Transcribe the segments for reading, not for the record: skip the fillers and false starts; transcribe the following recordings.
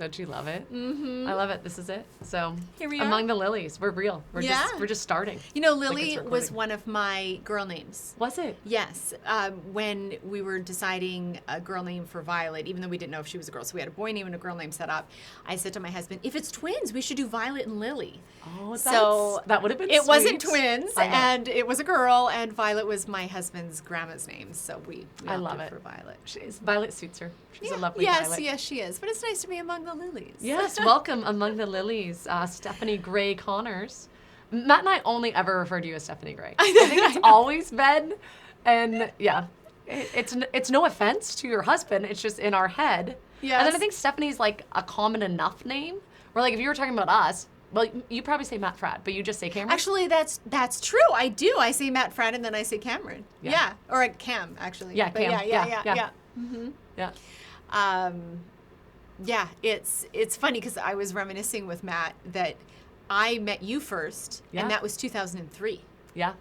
Don't you love it? Mm-hmm. I love it. This is it. So Here we are. Among the Lilies. We're real. We're just starting. You know, Like Lily it's was recording. one of my girl names. Was it? Yes. When we were deciding a girl name for Violet, even though we didn't know if she was a girl, so we had a boy name and a girl name set up, I said to my husband, if it's twins, we should do Violet and Lily. Oh, so that would have been it sweet. wasn't twins, I know. and it was a girl, and Violet was my husband's grandma's name, so we I love opted it. for Violet. Violet suits her. She's a lovely yes, Violet. yes, she is. But it's nice to be among the lilies. Yes, welcome Among the Lilies, Stephanie Gray Connors. Matt and I only ever refer to you as Stephanie Gray. I think it's always been, and yeah, it's no offense to your husband. It's just in our head. Yes. And then I think Stephanie's like a common enough name. Where like if you were talking about us, well, you probably say Matt Frad, but you just say Cameron. Actually, that's true. I do. I say Matt Frad and then I say Cameron. Yeah. Or Cam, actually. Yeah, But Cam. Yeah. Mm-hmm. Yeah. Yeah, it's funny because I was reminiscing with Matt that I met you first, Yeah. and that was 2003. Yeah. Yep.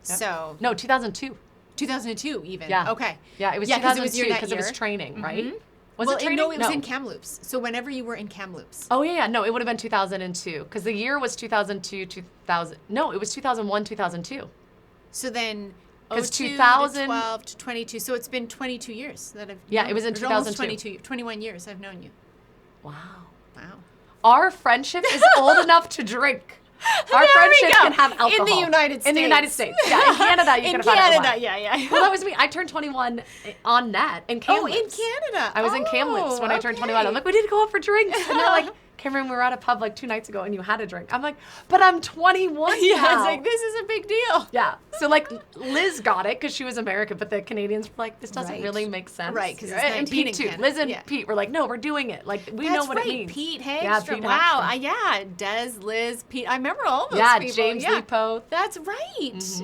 So No, 2002. 2002 even. Yeah. Okay. Yeah, it was 'cause it was 2002 your that because it was year. training, right? Was Well, it training? no, it was in Kamloops. So whenever you were in Kamloops. Oh yeah, no, it would have been 2002 because the year was 2002, 2000. No, it was 2001, 2002. So then 'Cause 02 2000 to 12 to 22. So it's been 22 years that I've Yeah, known- it was in or almost 2002. 21 years I've known you. Wow. Wow. Our friendship is old enough to drink. Our There we friendship go. can have alcohol. In the United States. In the United States. Yeah, in Canada you In can have had Canada, wine. yeah. Well, that was me. I turned 21 on net in Kamloops. Oh, in Canada. I was in Kamloops when I turned 21. I'm okay. like, we need to go out for drinks. And they're like, Cameron, we were at a pub like 2 nights ago and you had a drink. I'm like, but I'm 21 Yeah, now. it's like, this is a big deal. Yeah. So like Liz got it because she was American, but the Canadians were like, this doesn't Right. really make sense. Right, 'cause it's and 19 Pete in too. Canada. Liz and Yeah. Pete were like, no, we're doing it. Like we know That's what right. it means. Pete Yeah, Hagstrom. Pete Wow. Hagstrom. Yeah. Des, Liz, Pete. I remember all those Yeah, people. James yeah. Lipo. That's right. Yes.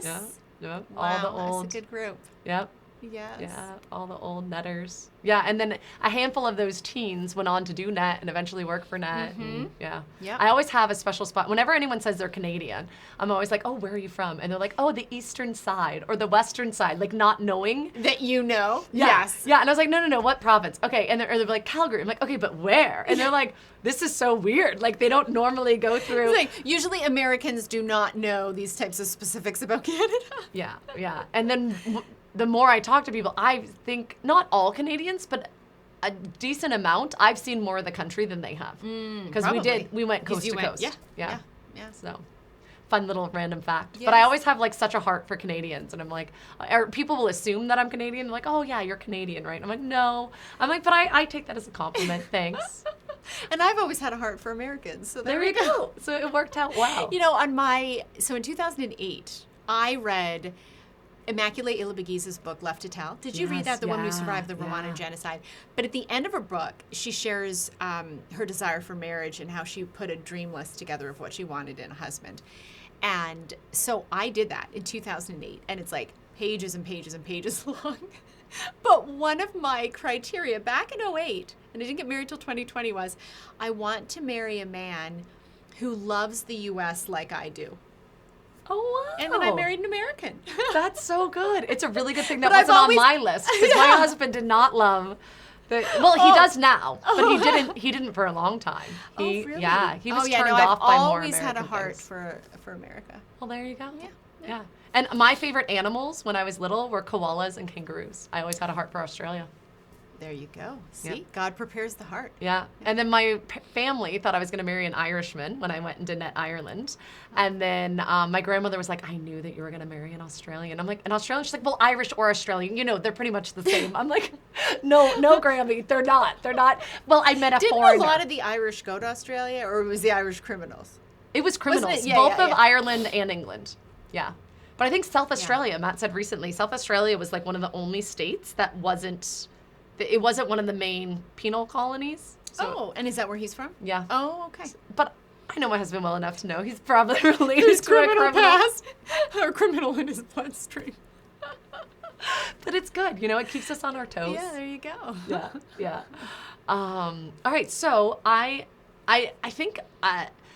Yeah. Yeah. Wow, All the old. That's a good group. Yep. Yes. Yeah, all the old netters. Yeah, and then a handful of those teens went on to do net and eventually work for net. And yeah. Yep. I always have a special spot. Whenever anyone says they're Canadian, I'm always like, oh, where are you from? And they're like, oh, the eastern side or the western side, like not knowing. That you know. Yeah. Yes. Yeah, and I was like, no, what province? Okay, and they're like, Calgary. I'm like, okay, but where? And they're like, this is so weird. Like, they don't normally go through. It's like, usually Americans do not know these types of specifics about Canada. Yeah. And then the more I talk to people, I think not all Canadians, but a decent amount. I've seen more of the country than they have. Because we went 'Cause coast you to went- coast. Yeah. So, fun little random fact. Yes. But I always have like such a heart for Canadians. And I'm like, or people will assume that I'm Canadian. They're like, oh yeah, you're Canadian, right? I'm like, no. I'm like, but I take that as a compliment. Thanks. And I've always had a heart for Americans. So There you go. So it worked out well. You know, so in 2008, I read Immaculate Ilibagiza's book, Left to Tell. Did you read Yes, that? The woman who yeah, survived the Rwandan yeah. genocide. But at the end of her book, she shares her desire for marriage and how she put a dream list together of what she wanted in a husband. And so I did that in 2008. And it's like pages and pages and pages long. But one of my criteria back in 2008, and I didn't get married till 2020, was I want to marry a man who loves the U.S. like I do. Oh, wow. And then I married an American. That's so good. It's a really good thing that But I've wasn't always- on my list because my husband did not love the. Well, he does now, but he didn't. He didn't for a long time. He, Oh, really? Yeah, he was yeah, turned no, off by I've more always had a American heart things. for America. Well, there you go. Yeah. And my favorite animals when I was little were koalas and kangaroos. I always had a heart for Australia. There you go. See, Yeah. God prepares the heart. Yeah. And then my family thought I was going to marry an Irishman when I went and did Net Ireland. And then my grandmother was like, I knew that you were going to marry an Australian. I'm like, an Australian? She's like, well, Irish or Australian. You know, they're pretty much the same. I'm like, no, Grammy. They're not. Well, I met a Didn't foreigner. a lot of the Irish go to Australia, or was the Irish criminals? It was criminals. Wasn't it? Yeah, both yeah, of yeah. Ireland and England. Yeah. But I think South Australia, Matt said recently, South Australia was like one of the only states that wasn't one of the main penal colonies. So, and is that where he's from? yeah. Oh, okay. But I know my husband well enough to know he's probably related His to a criminal. past, or criminal in his bloodstream. But it's good, it keeps us on our toes. Yeah, there you go. Yeah. All right, so I think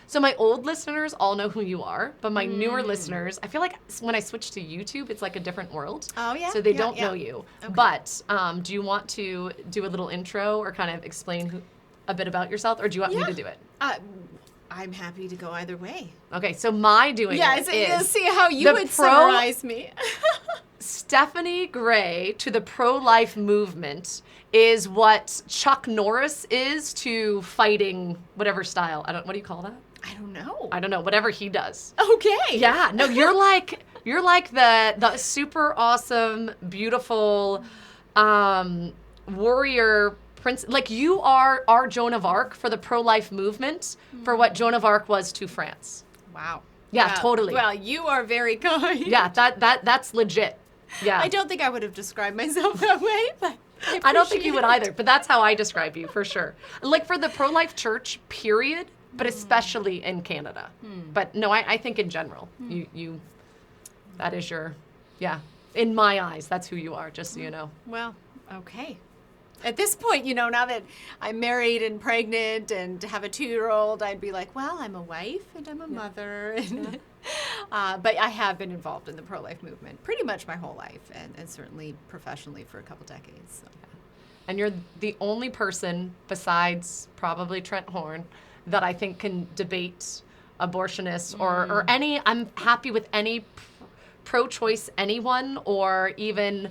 so my old listeners all know who you are, but my newer listeners, I feel like when I switch to YouTube, it's like a different world. Oh, yeah? So they Yeah, don't yeah. know you. Okay. But do you want to do a little intro or kind of explain who? a bit about yourself, or do you want me to do it? I'm happy to go either way. Okay, so my doing it So is see how you would summarize me. Stephanie Gray to the pro-life movement is what Chuck Norris is to fighting whatever style. What do you call that? I don't know. I don't know, whatever he does. Okay. Yeah, no, you're like the super awesome, beautiful warrior prince. Like, you are our Joan of Arc for the pro-life movement, for what Joan of Arc was to France. Wow. Yeah, totally. Well, you are very kind. Yeah, that's legit. Yeah. I don't think I would have described myself that way, but I don't think you would either, but that's how I describe you, for sure. Like, for the pro-life church, period, but especially in Canada. But no, I think in general, you that is your, in my eyes, that's who you are, just so you know. Well, okay. At this point, now that I'm married and pregnant and have a 2-year-old, I'd be like, well, I'm a wife and I'm a mother. And, but I have been involved in the pro-life movement pretty much my whole life, and certainly professionally for a couple decades. So. And you're the only person, besides probably Trent Horn, that I think can debate abortionists or any, I'm happy with any pro-choice anyone, or even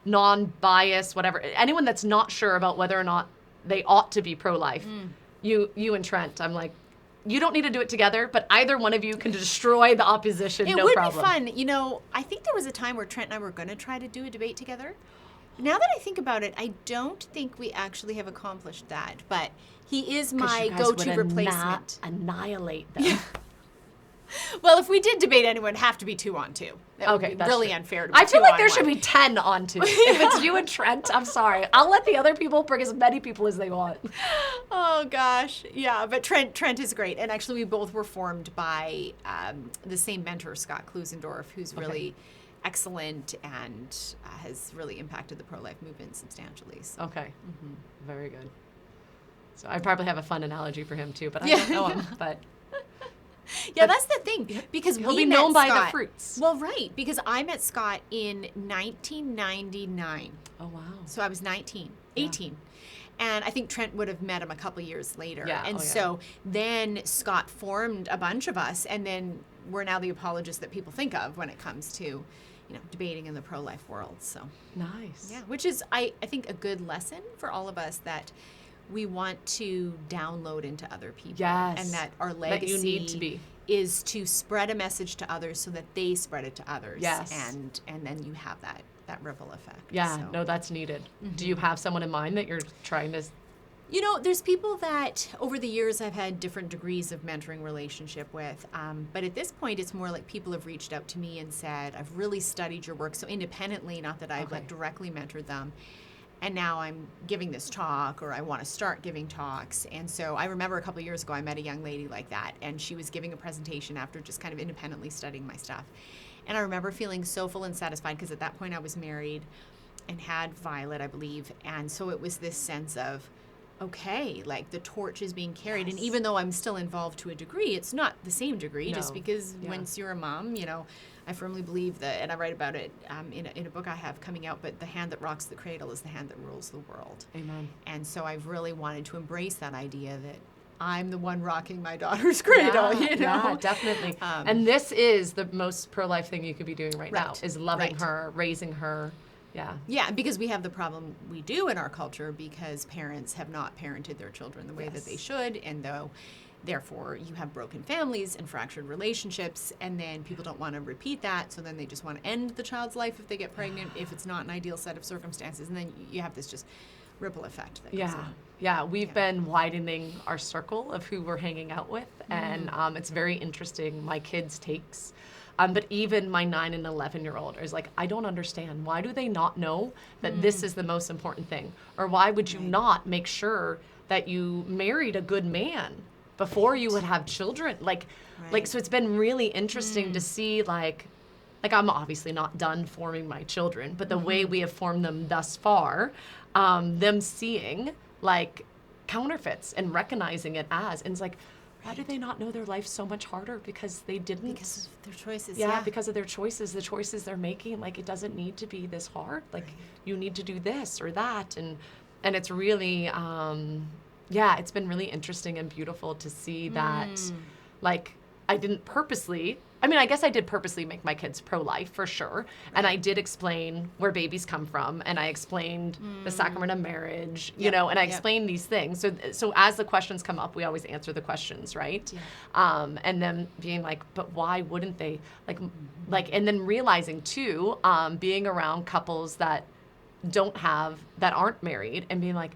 non-biased, whatever, anyone that's not sure about whether or not they ought to be pro-life. You and Trent, I'm like, you don't need to do it together, but either one of you can destroy the opposition, no problem. It would be fun. I think there was a time where Trent and I were going to try to do a debate together. Now that I think about it, I don't think we actually have accomplished that, but he is my go-to replacement. Annihilate them. Yeah. Well, if we did debate anyone, it'd have to be 2 on 2. That would be really unfair to be I feel 2 like on there 1. should be 10 on 2. If it's you and Trent, I'm sorry. I'll let the other people bring as many people as they want. Oh, gosh. Yeah, but Trent is great. And actually, we both were formed by the same mentor, Scott Klusendorf, who's really excellent and has really impacted the pro-life movement substantially. So. Okay. Very good. So I probably have a fun analogy for him, too, but I don't know him. But... Yeah, that's the thing, because he'll be known by the fruits. Well, right, because I met Scott in 1999. Oh, wow. So I was 18. And I think Trent would have met him a couple years later. Yeah. And so then Scott formed a bunch of us, and then we're now the apologists that people think of when it comes to, debating in the pro-life world. So nice. Yeah, which is, I think, a good lesson for all of us, that we want to download into other people. Yes. And that our legacy that you need to be. Is to spread a message to others so that they spread it to others. Yes. And then you have that ripple effect. Yeah, so. No, that's needed. Do you have someone in mind that you're trying to... There's people that over the years I've had different degrees of mentoring relationship with. But at this point, it's more like people have reached out to me and said, I've really studied your work. So independently, not that I've directly mentored them. And now I'm giving this talk, or I want to start giving talks. And so I remember a couple of years ago, I met a young lady like that, and she was giving a presentation after just kind of independently studying my stuff. And I remember feeling so full and satisfied, because at that point I was married and had Violet, I believe. And so it was this sense of, okay, like the torch is being carried. And even though I'm still involved to a degree, it's not the same degree, just because once you're a mom, I firmly believe that, and I write about it in a book I have coming out, but the hand that rocks the cradle is the hand that rules the world. Amen. And so I've really wanted to embrace that idea that I'm the one rocking my daughter's cradle, Yeah, definitely. And this is the most pro-life thing you could be doing right now, is loving her, raising her. Yeah. Yeah, because we have the problem we do in our culture, because parents have not parented their children the way that they should, and therefore you have broken families and fractured relationships, and then people don't want to repeat that, so then they just want to end the child's life if they get pregnant, if it's not an ideal set of circumstances, and then you have this just ripple effect that goes on. Yeah, we've been widening our circle of who we're hanging out with, and it's very interesting, my kids' takes. But even my 9 and 11-year-old is like, I don't understand. Why do they not know that this is the most important thing? Or why would you not make sure that you married a good man before you would have children? Like, so it's been really interesting to see, like I'm obviously not done forming my children, but the way we have formed them thus far, them seeing like counterfeits and recognizing it as, and it's like, why do they not know their life so much harder? Because they didn't. Because of their choices. Yeah, because of their choices, the choices they're making. Like, it doesn't need to be this hard. Like, you need to do this or that, and it's really, yeah, it's been really interesting and beautiful to see that, like, I didn't purposely, I mean, I guess I did purposely make my kids pro-life for sure. Right. And I did explain where babies come from. And I explained the sacrament of marriage, you know, and I explained these things. So as the questions come up, we always answer the questions, right? Yeah. And then being like, but why wouldn't they? Like, and then realizing too, being around couples that aren't married and being like,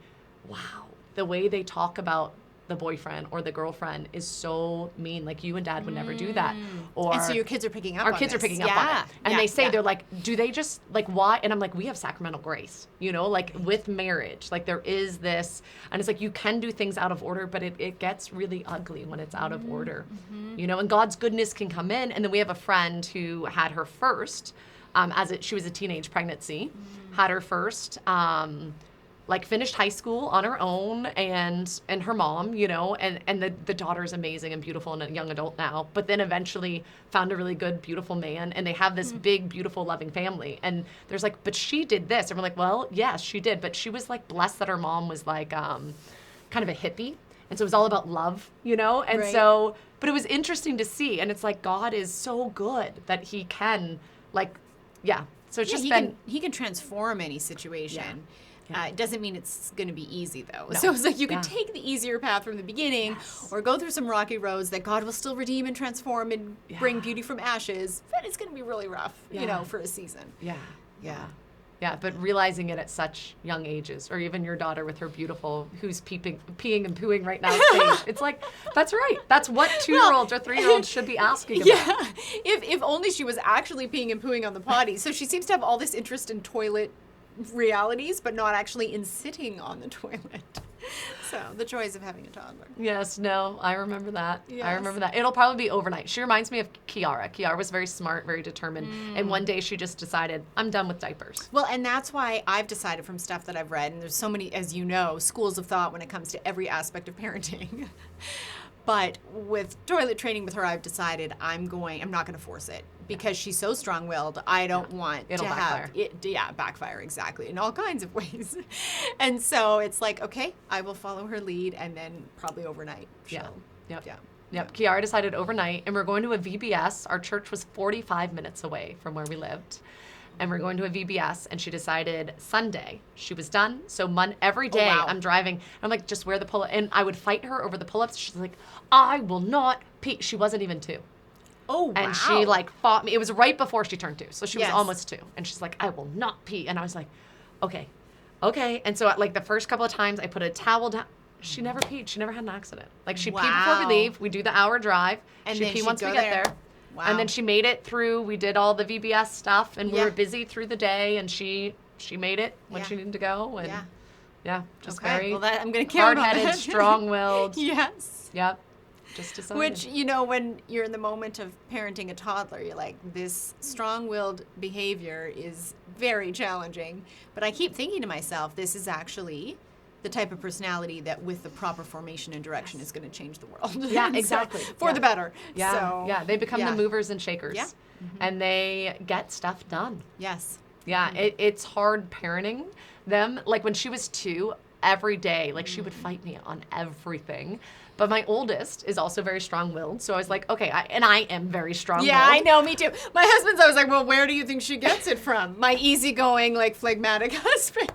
wow, the way they talk about the boyfriend or the girlfriend is so mean. Like, you and dad would never do that. Or and so your kids are picking up our on kids this. are picking up on it. And they say, they're like, do they just, like, why? And I'm like, we have sacramental grace, you know, like with marriage, like there is this, and it's like, you can do things out of order, but it gets really ugly when it's out of order, you know, and God's goodness can come in. And then we have a friend who had her first, she was a teenage pregnancy, had her first, like finished high school on her own and her mom, you know, and the daughter's amazing and beautiful and a young adult now, but then eventually found a really good, beautiful man, and they have this big, beautiful, loving family. And there's like, but she did this. And we're like, well, yes, she did. But she was like blessed that her mom was like kind of a hippie. And so it was all about love, you know? And so, but it was interesting to see. And it's like, God is so good that he can like, so it's just he can transform any situation. Yeah. It doesn't mean it's going to be easy, though. No. So it's like you can take the easier path from the beginning or go through some rocky roads that God will still redeem and transform and bring beauty from ashes. But it's going to be really rough, you know, for a season. Yeah, but realizing it at such young ages, or even your daughter with her beautiful, who's peeing and pooing right now stage. It's like, that's right. That's what 2-year-olds or 3-year-olds should be asking about. Yeah, if only she was actually peeing and pooing on the potty. So she seems to have all this interest in toilet realities, but not actually in sitting on the toilet. So the joys of having a toddler. Yes, no, I remember that. Yes. I remember that. It'll probably be overnight. She reminds me of Kiara. Kiara was very smart, very determined. And one day she just decided, I'm done with diapers. Well, and that's why I've decided from stuff that I've read, and there's so many, as you know, schools of thought when it comes to every aspect of parenting. But with toilet training with her, I've decided I'm not going to force it because she's so strong-willed. I don't want It'll to backfire. have it. Yeah, backfire, exactly, in all kinds of ways. And so it's like, okay, I will follow her lead, and then probably overnight. Yep. Kiara decided overnight, and we're going to a VBS. Our church was 45 minutes away from where we lived. And we're going to a VBS, and she decided Sunday she was done. So every day I'm driving, I'm like, just wear the pull-up. And I would fight her over the pull-ups. She's like, I will not pee. She wasn't even 2. Oh, wow. And she like fought me. It was right before she turned 2. So she was almost 2. And she's like, I will not pee. And I was like, okay. And so like the first couple of times I put a towel down. She never peed. She never had an accident. Like she peed before we leave. We do the hour drive. And she pee once we get there. Wow. And then she made it through. We did all the VBS stuff, and we were busy through the day. And she made it when she needed to go. And just very I'm going to count on hard-headed, that. strong-willed. Yes. Yep. Just decided. Which, you know, when you're in the moment of parenting a toddler, you're like, this strong-willed behavior is very challenging. But I keep thinking to myself, this is actually the type of personality that with the proper formation and direction is going to change the world. Yeah, exactly. For the better. Yeah, so, they become the movers and shakers. Yeah. And they get stuff done. Yes. Yeah, it's hard parenting them. Like when she was 2, every day, like she would fight me on everything. But my oldest is also very strong-willed. So I was like, okay, I am very strong-willed. Yeah, I know, me too. My husband's, I was like, well, where do you think she gets it from? My easygoing, like, phlegmatic husband.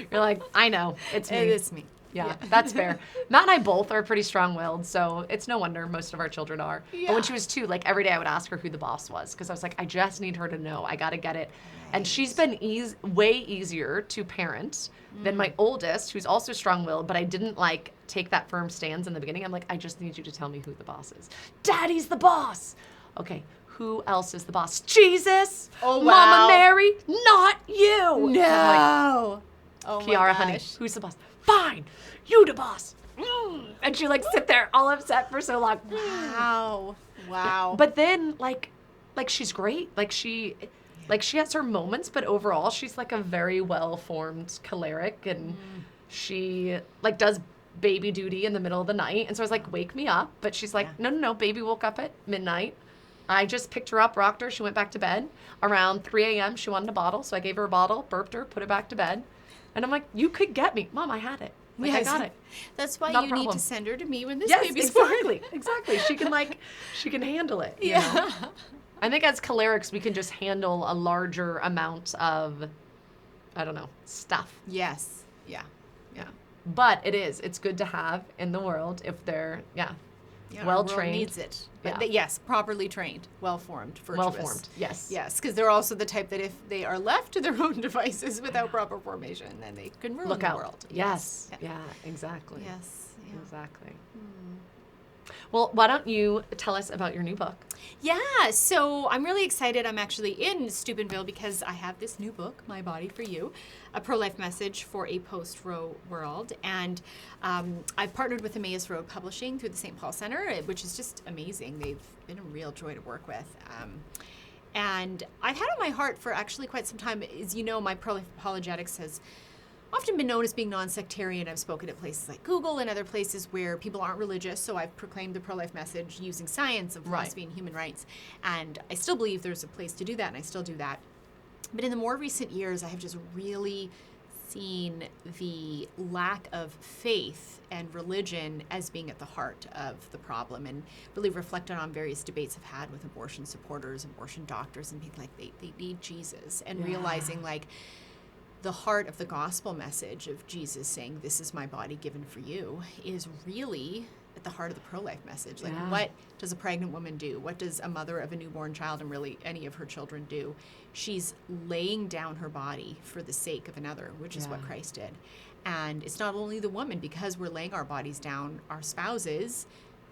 You're like, I know, it's me. It is me. Yeah, that's fair. Matt and I both are pretty strong-willed, so it's no wonder most of our children are. Yeah. But when she was 2, like every day I would ask her who the boss was because I was like, I just need her to know. I got to get it. Right. And she's been way easier to parent than my oldest, who's also strong-willed, but I didn't like take that firm stance in the beginning. I'm like, I just need you to tell me who the boss is. Daddy's the boss. Okay, who else is the boss? Jesus. Oh, wow. Mama Mary, not you. No. Oh, Kiara, honey, who's the boss? Fine, you the boss. And she like sit there all upset for so long. Wow. But then like she's great. Like she has her moments, but overall she's like a very well-formed choleric, and she like does baby duty in the middle of the night. And so I was like, wake me up. But she's like, no, baby woke up at midnight. I just picked her up, rocked her. She went back to bed. Around 3 a.m. she wanted a bottle, so I gave her a bottle, burped her, put her back to bed. And I'm like, you could get me. Mom, I had it. Like, I got it. That's why Not a you need problem. to send her to me when this Yes, baby's born. exactly. She can handle it. You Yeah. know? I think as cholerics, we can just handle a larger amount of, I don't know, stuff. Yes. Yeah. Yeah. But it's good to have in the world if they're, Yeah, well our world trained. needs it. But Yeah. yes, properly trained, well-formed, virtuous. Well-formed, yes. Yes, because they're also the type that if they are left to their own devices without proper formation, then they can ruin Look the out. world. Yes. Yeah. Yeah, exactly. Yes. Yeah. Exactly. Well, why don't you tell us about your new book? Yeah, so I'm really excited. I'm actually in Steubenville because I have this new book, My Body for You, a pro-life message for a post-Roe world. And I've partnered with Emmaus Road Publishing through the St. Paul Center, which is just amazing. They've been a real joy to work with. And I've had on my heart for actually quite some time. As you know, my pro-life apologetics has often been known as being non-sectarian. I've spoken at places like Google and other places where people aren't religious, so I've proclaimed the pro-life message using science and philosophy and human rights. And I still believe there's a place to do that, and I still do that. But in the more recent years, I have just really seen the lack of faith and religion as being at the heart of the problem, and really reflected on various debates I've had with abortion supporters, abortion doctors, and being like, they need Jesus, and realizing like, the heart of the gospel message of Jesus saying, this is my body given for you, is really at the heart of the pro-life message. Like, what does a pregnant woman do? What does a mother of a newborn child, and really any of her children, do? She's laying down her body for the sake of another, which is what Christ did. And it's not only the woman, because we're laying our bodies down, our spouses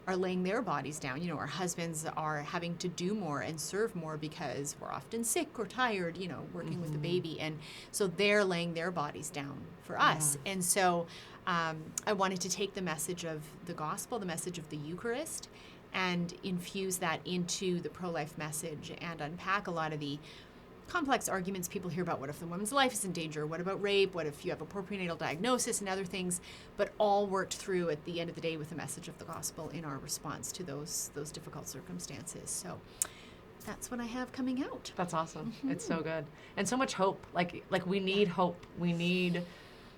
are laying their bodies down. You know, our husbands are having to do more and serve more because we're often sick or tired, you know, working with the baby. And so they're laying their bodies down for us. And so I wanted to take the message of the gospel, the message of the Eucharist, and infuse that into the pro-life message and unpack a lot of the complex arguments people hear about what if the woman's life is in danger, what about rape, what if you have a poor prenatal diagnosis and other things, but all worked through at the end of the day with the message of the gospel in our response to those difficult circumstances. So that's what I have coming out. That's awesome. It's so good. And so much hope. Like we need hope. We need,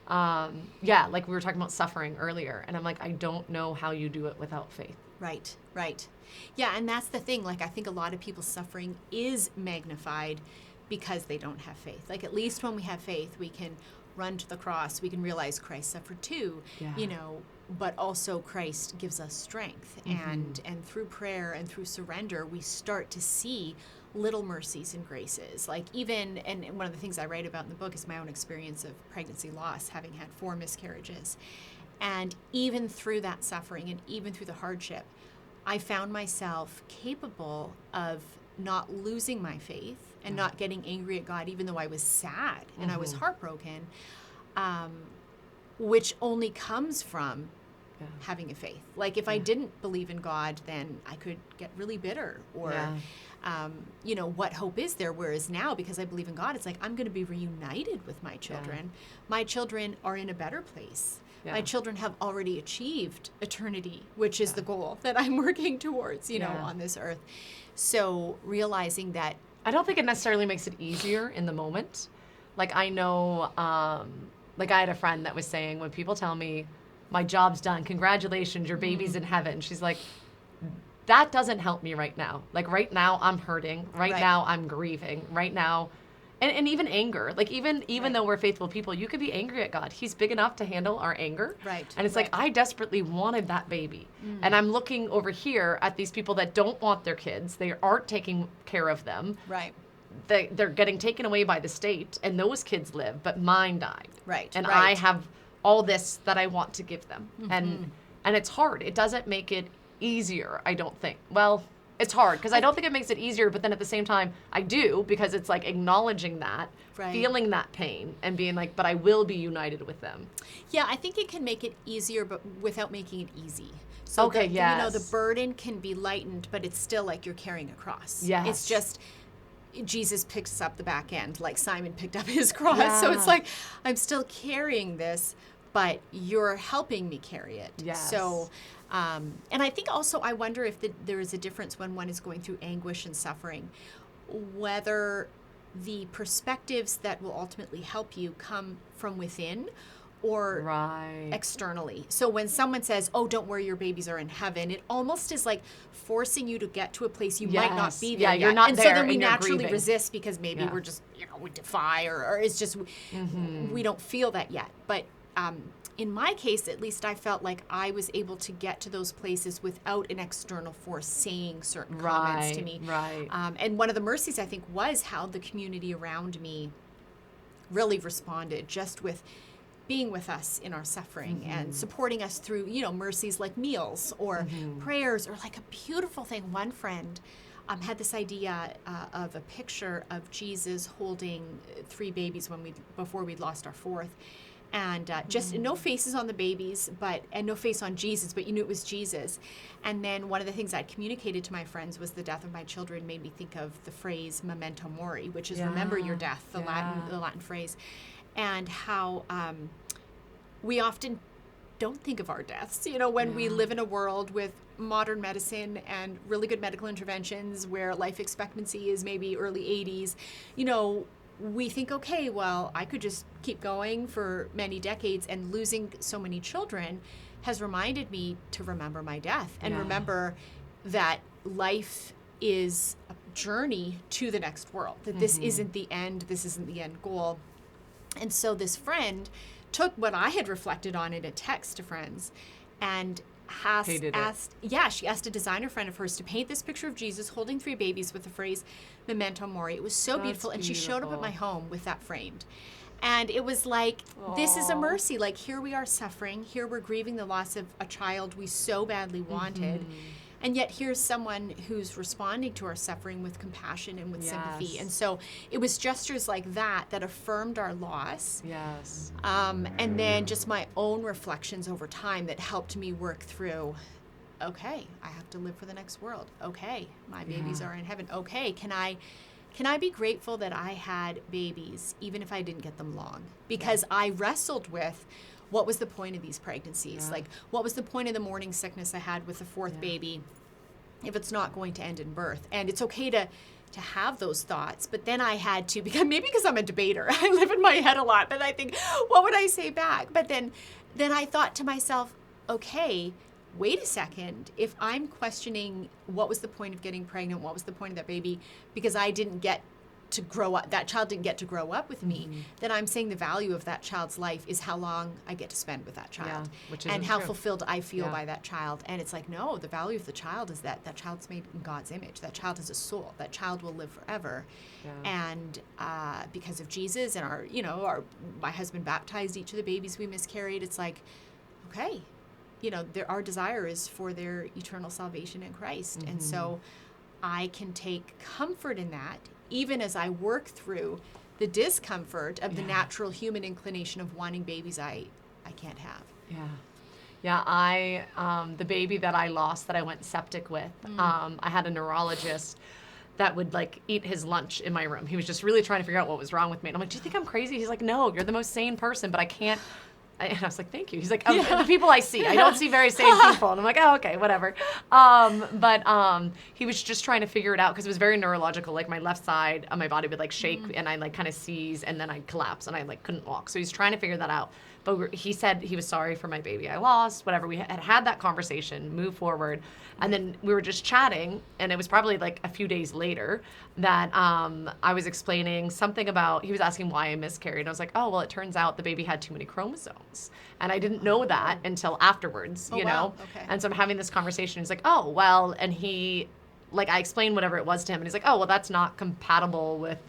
like we were talking about suffering earlier. And I'm like, I don't know how you do it without faith. Right. Yeah, and that's the thing. Like, I think a lot of people's suffering is magnified because they don't have faith. Like, at least when we have faith, we can run to the cross. We can realize Christ suffered too, you know, but also Christ gives us strength. And through prayer and through surrender, we start to see little mercies and graces. Like, even, and one of the things I write about in the book is my own experience of pregnancy loss, having had 4 miscarriages. And even through that suffering and even through the hardship, I found myself capable of not losing my faith and not getting angry at God, even though I was sad and I was heartbroken, which only comes from having a faith. Like, if I didn't believe in God, then I could get really bitter or, you know, what hope is there? Whereas now, because I believe in God, it's like, I'm going to be reunited with my children. My children are in a better place. My children have already achieved eternity, which is the goal that I'm working towards, you know, on this earth. So realizing that, I don't think it necessarily makes it easier in the moment. Like, I know, like I had a friend that was saying, when people tell me my job's done, congratulations, your baby's in heaven, she's like, that doesn't help me right now. Like, right now I'm hurting. Right now I'm grieving. Right now, and even anger. Like, even though we're faithful people, you could be angry at God. He's big enough to handle our anger. And it's like, I desperately wanted that baby. And I'm looking over here at these people that don't want their kids. They aren't taking care of them. They're getting taken away by the state, and those kids live, but mine died. And I have all this that I want to give them. And it's hard. It doesn't make it easier, I don't think. Well, it's hard because I don't think it makes it easier, but then at the same time, I do, because it's like acknowledging that, feeling that pain, and being like, but I will be united with them. Yeah, I think it can make it easier, but without making it easy. So you know, the burden can be lightened, but it's still like you're carrying a cross. It's just Jesus picks up the back end, like Simon picked up his cross. So it's like, I'm still carrying this, but you're helping me carry it. So, and I think also, I wonder if there is a difference when one is going through anguish and suffering, whether the perspectives that will ultimately help you come from within, or Right. externally. So when someone says, "Oh, don't worry, your babies are in heaven," it almost is like forcing you to get to a place you might not Yes. be Yeah, there you're yet. not and there so then we and you're naturally grieving. resist because maybe Yeah. we're just, we defy or it's just, we don't feel that yet. But in my case, at least I felt like I was able to get to those places without an external force saying certain comments to me. Right. And one of the mercies, I think, was how the community around me really responded just with being with us in our suffering and supporting us through, mercies like meals or prayers or like a beautiful thing. One friend had this idea of a picture of Jesus holding 3 babies before we'd lost our 4th. And just no faces on the babies, and no face on Jesus, but you knew it was Jesus. And then one of the things I'd communicated to my friends was the death of my children made me think of the phrase "memento mori," which is "remember your death," the Latin phrase, and how we often don't think of our deaths. When we live in a world with modern medicine and really good medical interventions where life expectancy is maybe early 80s, we think, okay, well, I could just keep going for many decades, and losing so many children has reminded me to remember my death and remember that life is a journey to the next world, that this isn't the end, this isn't the end goal. And so this friend took what I had reflected on in a text to friends and she asked a designer friend of hers to paint this picture of Jesus holding 3 babies with the phrase "memento mori." It was so beautiful. And she showed up at my home with that framed. And it was like, this is a mercy. Like, here we are suffering. Here we're grieving the loss of a child we so badly wanted. And yet here's someone who's responding to our suffering with compassion and with sympathy. And so it was gestures like that affirmed our loss. Yes. And then just my own reflections over time that helped me work through, okay, I have to live for the next world. Okay, my babies are in heaven. Okay, can I be grateful that I had babies even if I didn't get them long? Because I wrestled with, what was the point of these pregnancies? Yeah. Like, what was the point of the morning sickness I had with the 4th baby if it's not going to end in birth? And it's okay to have those thoughts, but then I had to, because I'm a debater, I live in my head a lot, but I think, what would I say back? But then I thought to myself, okay, wait a second, if I'm questioning what was the point of getting pregnant, what was the point of that baby, because I didn't get to grow up, that child didn't get to grow up with me, then I'm saying the value of that child's life is how long I get to spend with that child, and how fulfilled I feel by that child. And it's like, no, the value of the child is that child's made in God's image. That child has a soul. That child will live forever. And because of Jesus and my husband baptized each of the babies we miscarried, it's like, okay, our desire is for their eternal salvation in Christ. And so I can take comfort in that, even as I work through the discomfort of the natural human inclination of wanting babies I can't have. Yeah, the baby that I lost, that I went septic with, I had a neurologist that would eat his lunch in my room. He was just really trying to figure out what was wrong with me. And I'm like, do you think I'm crazy? He's like, no, you're the most sane person, but I can't. And I was like, thank you. He's like, the people I see, I don't see very sane people. And I'm like, oh, okay, whatever. But he was just trying to figure it out because it was very neurological. Like my left side of my body would shake and I kind of seize and then I'd collapse and I couldn't walk. So he's trying to figure that out. But he said he was sorry for my baby I lost, whatever. We had that conversation, moved forward. And then we were just chatting, and it was probably a few days later that I was explaining something about, he was asking why I miscarried. And I was like, oh, well, it turns out the baby had too many chromosomes. And I didn't know that until afterwards, you know? Okay. And so I'm having this conversation. He's like, oh, well, and I explained whatever it was to him. And he's like, oh, well, that's not compatible with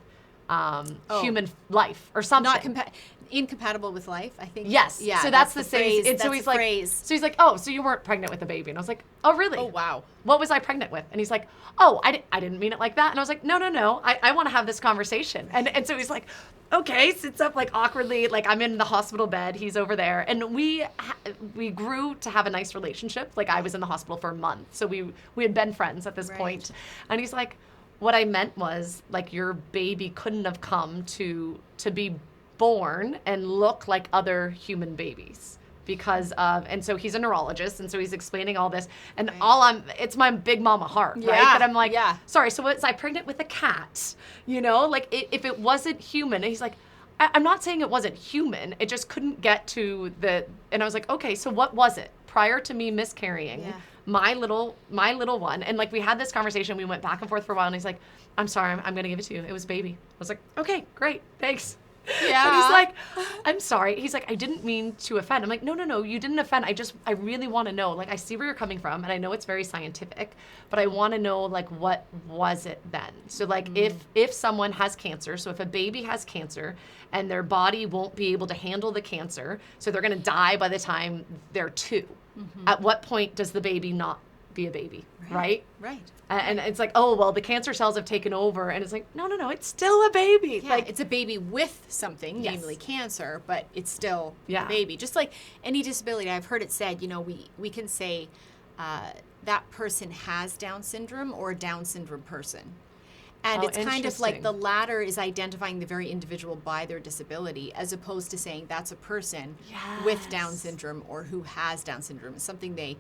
human life or something. Incompatible with life, I think. Yes. Yeah. So that's the phrase. And so he's like, oh, so you weren't pregnant with a baby? And I was like, oh, really? Oh, wow. What was I pregnant with? And he's like, oh, I didn't mean it like that. And I was like, no. I want to have this conversation. And so he's like, okay, sits up awkwardly, I'm in the hospital bed. He's over there. And we grew to have a nice relationship. I was in the hospital for a month. So we had been friends at this point. And he's like, what I meant was your baby couldn't have come to be born and look like other human babies because of, and so he's a neurologist, and so he's explaining all this, and it's my big mama heart, right? That I'm like, sorry, so was I pregnant with a cat? If it wasn't human? And he's like, I'm not saying it wasn't human. It just couldn't get to and I was like, okay, so what was it prior to me miscarrying? Yeah. My little one. And like, we had this conversation. We went back and forth for a while, and he's like, I'm sorry, I'm going to give it to you. It was baby. I was like, okay, great. Thanks. Yeah. And he's like, I'm sorry. He's like, I didn't mean to offend. I'm like, no, you didn't offend. I really want to know. Like, I see where you're coming from, and I know it's very scientific, but I want to know, like, what was it then? So, like, if someone has cancer, so if a baby has cancer and their body won't be able to handle the cancer, so they're going to die by the time they're 2, at what point does the baby not be a baby, right? Right. And it's like, oh, well, the cancer cells have taken over. And it's like, no, it's still a baby. Yeah, like, it's a baby with something, Yes. namely cancer, but it's still Yeah. a baby. Just like any disability, I've heard it said, we can say that person has Down syndrome or a Down syndrome person. And Oh, it's kind of like interesting. the latter is identifying the very individual by their disability, as opposed to saying that's a person with Down Yes. syndrome or who has Down syndrome. It's something they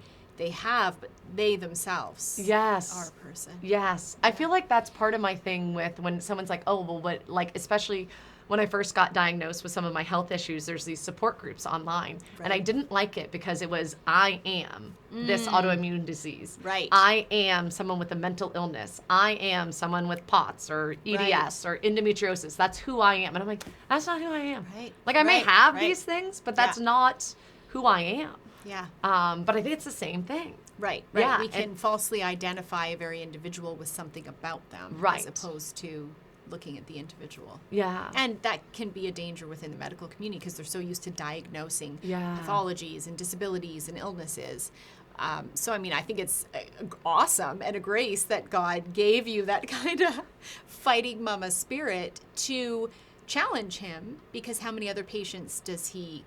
have, but they themselves Yes. are a person. Yes. I feel like that's part of my thing with when someone's like, oh, well, what, like, especially when I first got diagnosed with some of my health issues, there's these support groups online. And I Right. didn't like it because it was, I am this autoimmune disease. Right. I am someone with a mental illness. I am someone with POTS or EDS or endometriosis. That's who I am. And I'm like, that's not who I am. Right. Like, I may Right. have Right. these things, but that's Yeah. not who I am. Yeah. But I think it's the same thing. Right. Yeah, We can falsely identify a very individual with something about them, Right. as opposed to looking at the individual. Yeah. And that can be a danger within the medical community because they're so used to diagnosing Yeah. pathologies and disabilities and illnesses. So, I mean, I think it's awesome and a grace that God gave you that kind of fighting mama spirit to challenge him, because how many other patients does he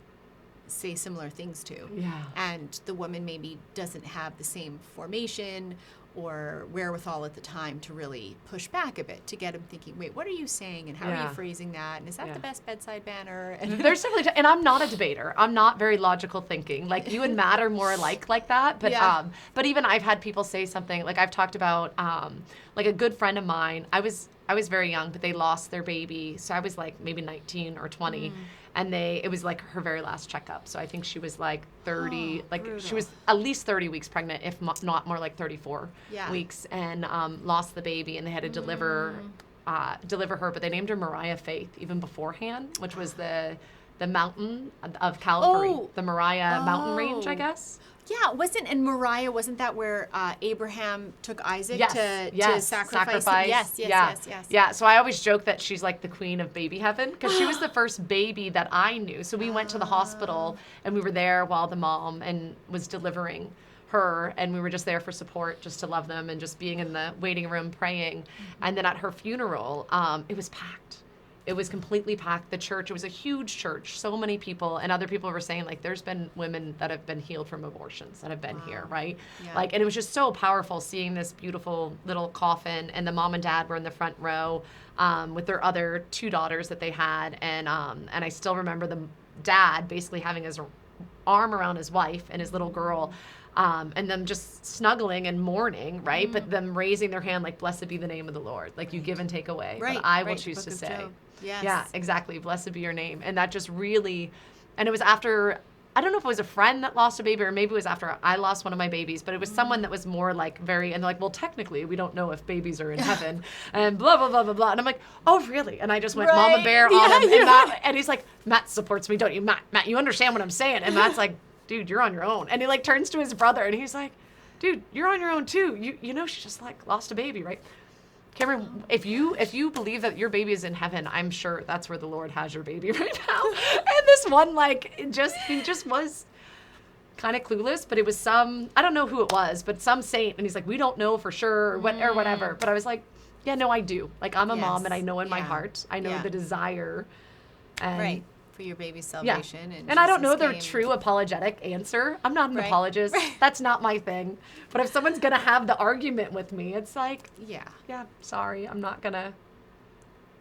say similar things to? Yeah. And the woman maybe doesn't have the same formation or wherewithal at the time to really push back a bit to get him thinking, wait, what are you saying? And how are Yeah. you phrasing that? And is that Yeah. the best bedside manner? And There's definitely, and I'm not a debater. I'm not very logical thinking. Like, you and Matt are more alike like that. But Yeah. but even I've had people say something, like I've talked about, like a good friend of mine. I was very young, but they lost their baby. So I was like maybe 19 or 20. And it was like her very last checkup. So I think she was like 30, like she brutal. was at least 30 weeks pregnant, if not more, like 34 Yeah. weeks, and lost the baby, and they had to deliver her, but they named her Mariah Faith even beforehand, which was the mountain of Calvary, Oh. the Moriah mountain range, I Oh. guess. yeah, and Moriah, wasn't that where Abraham took Isaac to sacrifice him? Yes. Yeah, so I always joke that she's like the queen of baby heaven, because she was the first baby that I knew. So we went to the hospital, and we were there while the mom was delivering her, and we were just there for support, just to love them, and just being in the waiting room praying. And then at her funeral, it was packed. It was completely packed. The church, it was a huge church, so many people, and other people were saying, like, there's been women that have been healed from abortions that have been here, right? Yeah. Like, and it was just so powerful seeing this beautiful little coffin, and the mom and dad were in the front row with their other 2 daughters that they had, and I still remember the dad basically having his arm around his wife and his little girl, and them just snuggling and mourning, right? But them raising their hand like, blessed be the name of the Lord. Like, you give and take away. Right. But I will right, choose Book to of say. Job. Yes. Yeah, exactly. Blessed be your name. And that just really, and it was after, I don't know if it was a friend that lost a baby, or maybe it was after I lost one of my babies, but it was someone that was more like and they're like, well, technically we don't know if babies are in heaven, and blah, blah, blah, blah, blah. And I'm like, oh, really? And I just went mama Right. bear Yeah, on him. yeah. And he's like, Matt supports me, don't you? Matt, you understand what I'm saying? And Matt's like, dude, you're on your own. And he like turns to his brother, and he's like, dude, you're on your own too. You know, she just like lost a baby, right? Cameron, if you believe that your baby is in heaven, I'm sure that's where the Lord has your baby right now. And this one, like, he just was kind of clueless, but it was I don't know who it was, but some saint, and he's like, we don't know for sure, or whatever. But I was like, yeah, no, I do. Like, I'm a mom, and I know in my Yeah. heart, I know Yeah. the desire. And Right. For your baby's yeah. salvation. And I don't know Jesus the came. true apologetic answer. I'm not an Right. apologist. That's not my thing. But if someone's going to have the argument with me, it's like, Yeah. yeah, sorry, I'm not going to.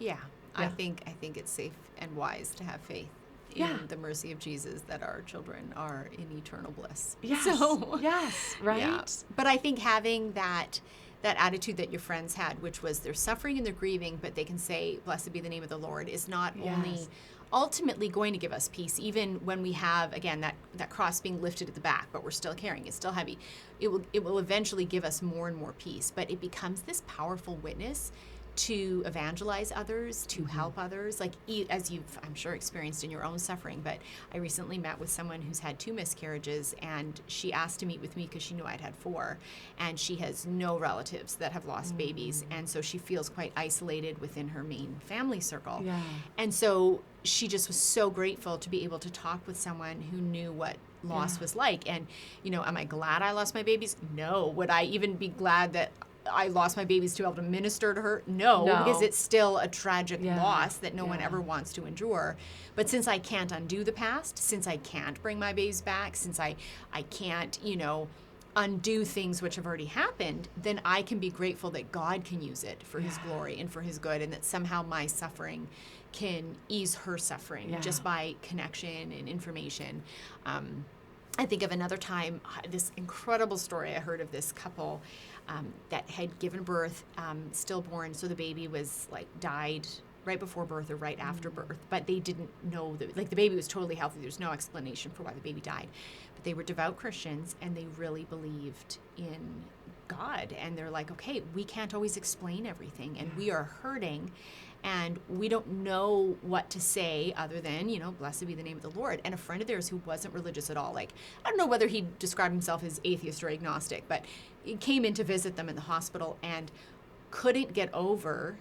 Yeah. Yeah. I think it's safe and wise to have faith in Yeah. the mercy of Jesus that our children are in eternal bliss. Yes. So, Yes. Right. yeah. But I think having that attitude that your friends had, which was they're suffering and they're grieving, but they can say, blessed be the name of the Lord, is not only Yes. ultimately going to give us peace, even when we have, again, that cross being lifted at the back, but we're still carrying, it's still heavy. It will eventually give us more and more peace, but it becomes this powerful witness to evangelize others, to help others, like as you've, I'm sure, experienced in your own suffering. But I recently met with someone who's had 2 miscarriages, and she asked to meet with me because she knew I'd had 4, and she has no relatives that have lost babies, and so she feels quite isolated within her main family circle. Yeah. And so she just was so grateful to be able to talk with someone who knew what loss was like. And, am I glad I lost my babies? No. Would I even be glad that I lost my babies to be able to minister to her? No, because it's still a tragic loss that no one ever wants to endure. But since I can't undo the past, since I can't bring my babies back, since I can't, undo things which have already happened, then I can be grateful that God can use it for his glory and for his good, and that somehow my suffering can ease her suffering just by connection and information. I think of another time, this incredible story I heard of this couple that had given birth, stillborn, so the baby was died right before birth or right after birth, but they didn't know that, the baby was totally healthy. There's no explanation for why the baby died. But they were devout Christians, and they really believed in God. And they're like, okay, we can't always explain everything, and we are hurting, and we don't know what to say other than, blessed be the name of the Lord. And a friend of theirs who wasn't religious at all, I don't know whether he described himself as atheist or agnostic, but he came in to visit them in the hospital and couldn't get over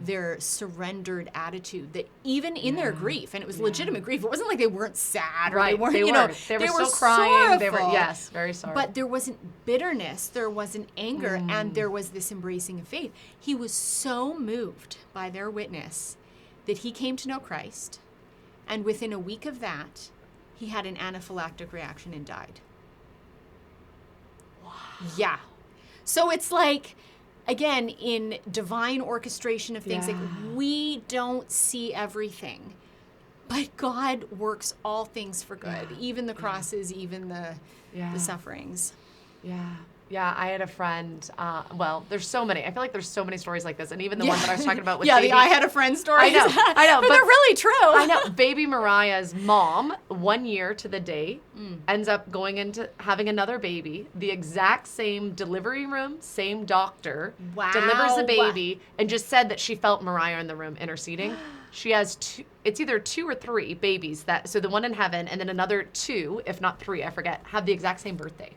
their surrendered attitude, that even in their grief, and it was legitimate grief, it wasn't like they weren't sad or they weren't, they were still crying. Sorrowful, they were, very sorry. But there wasn't bitterness, there wasn't anger, and there was this embracing of faith. He was so moved by their witness that he came to know Christ, and within a week of that, he had an anaphylactic reaction and died. Wow. Yeah. So it's again, in divine orchestration of things, we don't see everything, but God works all things for good, even the crosses, even the sufferings. Yeah, I had a friend, there's so many. I feel like there's so many stories like this, and even the one that I was talking about with baby. the I had a friend story. I know, but they're really true. I know. Baby Mariah's mom, 1 year to the day, ends up going into having another baby, the exact same delivery room, same doctor, delivers the baby, and just said that she felt Mariah in the room interceding. She has it's either 2 or 3 babies, so the one in heaven, and then another 2, if not 3, I forget, have the exact same birthday.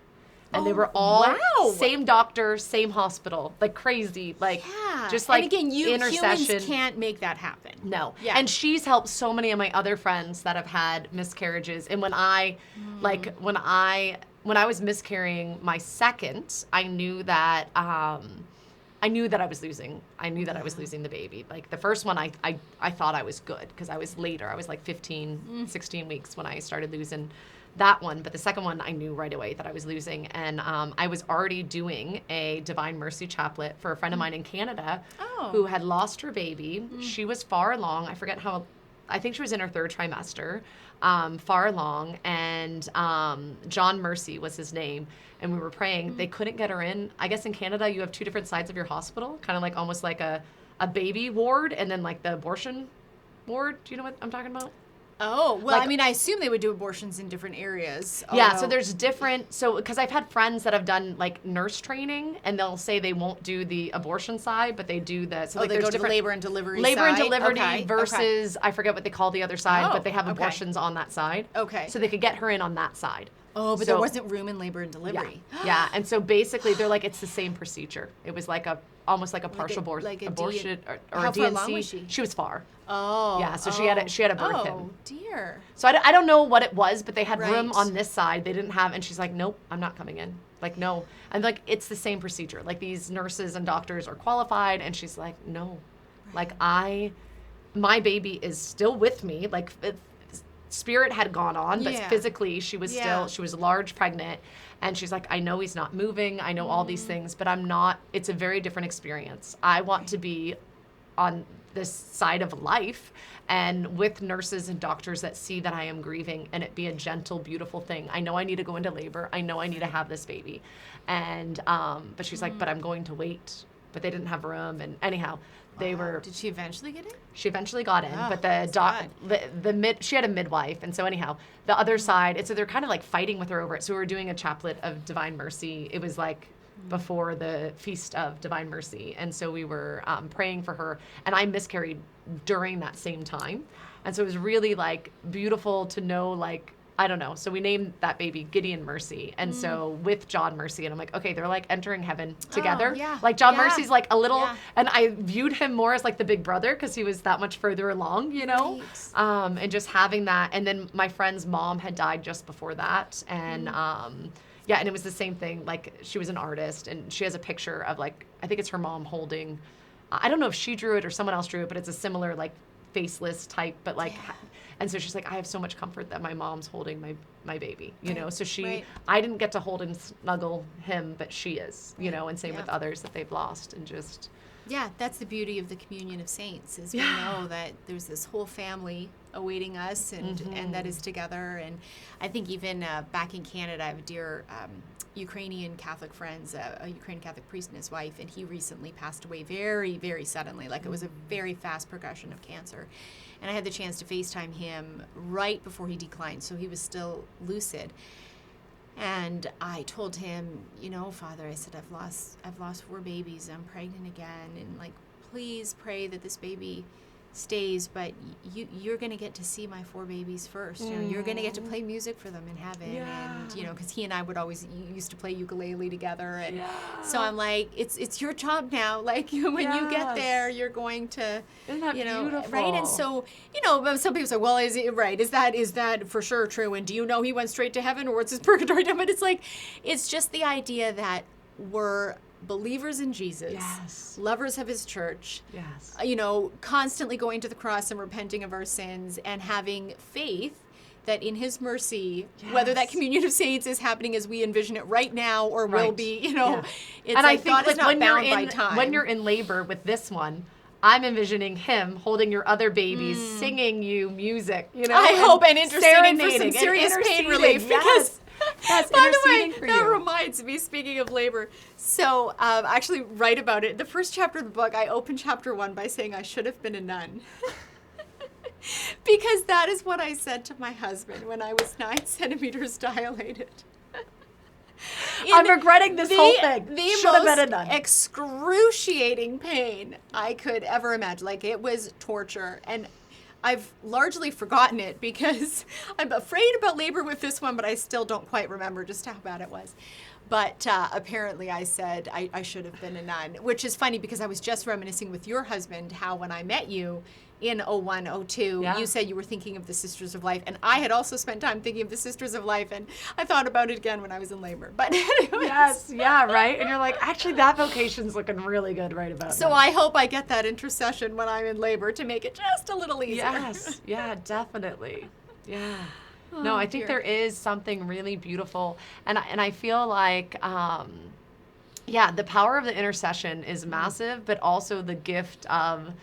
And they were all same doctor, same hospital, crazy, just and again, intercession. Humans can't make that happen. No. Yeah. And she's helped so many of my other friends that have had miscarriages. And when I was miscarrying my second, I knew that I was losing. I knew that I was losing the baby. The first one, I thought I was good because I was later. I was 15, 16 weeks when I started losing that one. But the second one, I knew right away that I was losing. And I was already doing a Divine Mercy chaplet for a friend of mine in Canada who had lost her baby. She was far along. I think she was in her 3rd trimester, far along. And John Mercy was his name. And we were praying. They couldn't get her in. I guess in Canada, you have 2 different sides of your hospital, kind of almost like a baby ward and then the abortion ward. Do you know what I'm talking about? Oh, well, I assume they would do abortions in different areas. Yeah, so there's because I've had friends that have done nurse training, and they'll say they won't do the abortion side, but they do the, so they go to the labor and delivery side? Versus, I forget what they call the other side, but they have abortions on that side. Okay. So they could get her in on that side. Oh, but there wasn't room in labor and delivery. Yeah, and so basically they're it's the same procedure. It was almost like a partial abortion or how a DNC. Far along was she? She was far. Oh. Yeah, so she had a birth him. Oh, dear. So I don't know what it was, but they had room on this side. They didn't have, and she's like, nope, I'm not coming in. No. And it's the same procedure. These nurses and doctors are qualified, and she's like, no. My baby is still with me. Spirit had gone on, but physically she was she was large, pregnant, and she's like, I know he's not moving, I know all these things, but I'm not. It's a very different experience. I want to be on this side of life and with nurses and doctors that see that I am grieving, and it be a gentle, beautiful thing. I know I need to go into labor. I know I need to have this baby. And but she's like, but I'm going to wait but they didn't have room. And anyhow, they were. Did she eventually get in? She eventually got in, Oh, but she had a midwife, and so anyhow, the other side, and so they're kind of like fighting with her over it. So we were doing a chaplet of Divine Mercy. It was like before the Feast of Divine Mercy, and so we were praying for her, and I miscarried during that same time, and so it was really like beautiful to know, like, I don't know. So we named that baby Gideon Mercy. And so with John Mercy, and I'm like, okay, they're like entering heaven together. Yeah. Like John Yeah. Mercy's like a little, Yeah. and I viewed him more as like the big brother because he was that much further along, you know? Right. And just having that. And then my friend's mom had died just before that. And yeah, and it was the same thing. Like she was an artist and she has a picture of like, I think it's her mom holding, I don't know if she drew it or someone else drew it, but it's a similar like faceless type, but like, and so she's like, I have so much comfort that my mom's holding my baby, you know? So I didn't get to hold and snuggle him, but she is, you know, and same with others that they've lost and just. Yeah, that's the beauty of the communion of saints is we know that there's this whole family awaiting us and that is together. And I think even back in Canada, I have dear Ukrainian Catholic friends, a Ukrainian Catholic priest and his wife, and he recently passed away very, very suddenly. Like it was a very fast progression of cancer. And I had the chance to FaceTime him right before he declined, so he was still lucid. And I told him, you know, Father, I said, I've lost 4 babies. I'm pregnant again. And like, please pray that this baby stays, but you're going to get to see my 4 babies first. You know, you're going to get to play music for them in heaven. And, you know, because he and I would always used to play ukulele together. And so I'm like, it's your job now. Like when you get there, you're going to, Isn't that beautiful? right? And so, you know, some people say, well, is it right? Is that for sure true? And do you know he went straight to heaven or what's his purgatory time? But it's like, it's just the idea that we're believers in Jesus, lovers of his church, you know, constantly going to the cross and repenting of our sins and having faith that in his mercy, whether that communion of saints is happening as we envision it right now or will be, you know, it's and like I think God is not when bound by time. when you're in labor with this one, I'm envisioning him holding your other babies, singing you music, you know. I hope, and interceding for some serenading serious and pain interceding, relief because Yes, by the way, interceding for that you. reminds me, speaking of labor, so I actually write about it. The first chapter of the book, I open chapter 1 by saying I should have been a nun. Because that is what I said to my husband when I was 9 centimeters dilated. I'm regretting this whole thing. The Should have been a most nun. excruciating pain I could ever imagine. Like, it was torture. And I've largely forgotten it because I'm afraid about labor with this one, but I still don't quite remember just how bad it was. But apparently I said I should have been a nun, which is funny because I was just reminiscing with your husband how when I met you in 01, 02, you said you were thinking of the Sisters of Life. And I had also spent time thinking of the Sisters of Life. And I thought about it again when I was in labor. But anyways. Right? And you're like, actually, that vocation's looking really good right about So now. I hope I get that intercession when I'm in labor to make it just a little easier. Yes. Yeah, definitely. Yeah. No, I think there is something really beautiful. And I feel like, the power of the intercession is massive, but also the gift of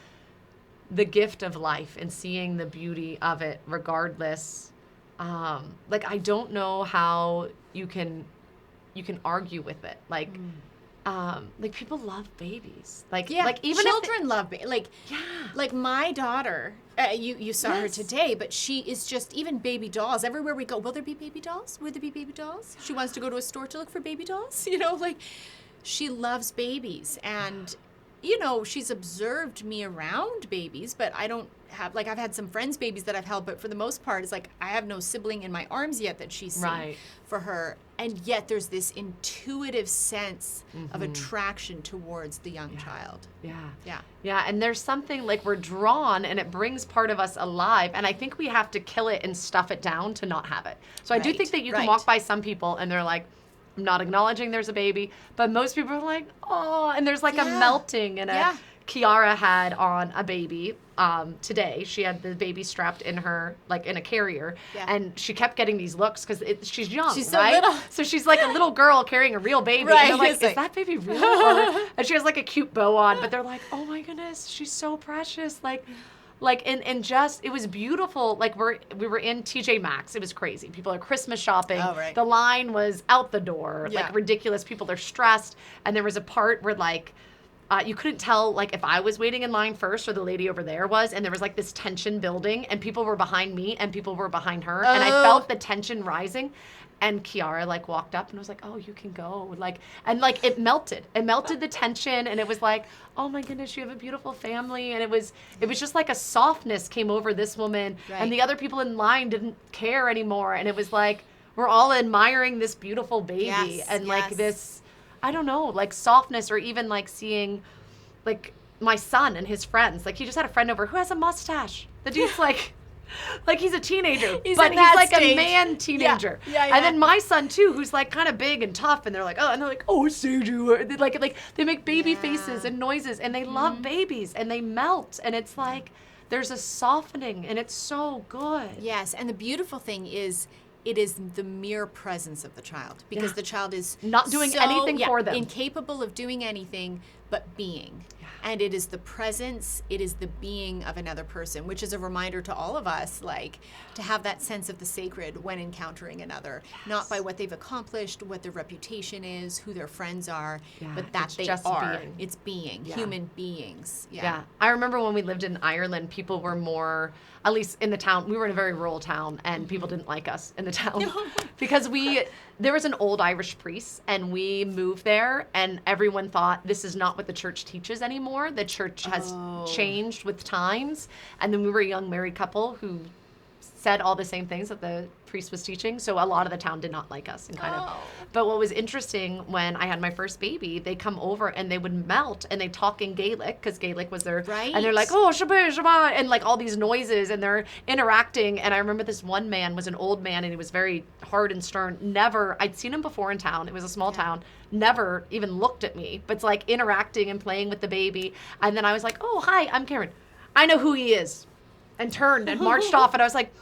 life and seeing the beauty of it regardless. Like, I don't know how you can argue with it. Like, people love babies. Like even children love babies. Like my daughter, you saw her today, but she is just, even baby dolls. Everywhere we go, will there be baby dolls? Will there be baby dolls? She wants to go to a store to look for baby dolls. You know, like, she loves babies. And, you know, she's observed me around babies, but I don't have, like, I've had some friends' babies that I've held, but for the most part, it's like I have no sibling in my arms yet that she's seen for her. And yet there's this intuitive sense of attraction towards the young child. Yeah, and there's something like we're drawn and it brings part of us alive. And I think we have to kill it and stuff it down to not have it. So I do think that you can walk by some people and they're like, I'm not acknowledging there's a baby. But most people are like, oh, and there's like a melting and a Kiara had on a baby today. She had the baby strapped in her, like in a carrier. And she kept getting these looks because she's young, she's so right? little. So she's like a little girl carrying a real baby. Right. And they're like, is that baby real? And she has like a cute bow on. But they're like, oh my goodness, she's so precious. And just, it was beautiful. Like, we were in TJ Maxx. It was crazy. People are Christmas shopping. Oh, right. The line was out the door. Like, ridiculous. People are stressed. And there was a part where, like, you couldn't tell, like, if I was waiting in line first or the lady over there was, and there was, like, this tension building, and people were behind me and people were behind her, and I felt the tension rising, and Kiara, like, walked up and was like, oh, you can go, like, and, like, it melted the tension, and it was like, oh my goodness, you have a beautiful family, and it was just like a softness came over this woman, and the other people in line didn't care anymore, and it was like, we're all admiring this beautiful baby, and like this, I don't know, like softness, or even like seeing, like, my son and his friends. Like, he just had a friend over who has a mustache. The dude's like he's a teenager, but he's like stage. A man teenager. Yeah. And then my son too, who's like kind of big and tough, and they're like, oh, Sage, like they make baby faces and noises, and they love babies, and they melt, and it's like there's a softening, and it's so good. Yes, and the beautiful thing is, it is the mere presence of the child, because the child is not doing anything for them, incapable of doing anything but being. And it is the presence, it is the being of another person, which is a reminder to all of us, like, to have that sense of the sacred when encountering another, not by what they've accomplished, what their reputation is, who their friends are, but that they are. Being. It's being, human beings. Yeah. I remember when we lived in Ireland, people were more, at least in the town, we were in a very rural town, and people didn't like us in the town because there was an old Irish priest, and we moved there, and everyone thought, this is not what the church teaches anymore. The church has changed with times. And then we were a young married couple who said all the same things that the priest was teaching. So a lot of the town did not like us, and kind of. But what was interesting, when I had my first baby, they come over and they would melt, and they talk in Gaelic, because Gaelic was their, and they're like, oh, shabba, shabba, and like all these noises, and they're interacting. And I remember this one man was an old man, and he was very hard and stern. I'd seen him before in town. It was a small town. Never even looked at me, but it's like interacting and playing with the baby. And then I was like, oh, hi, I'm Karen. I know who he is. And turned and marched off, and I was like,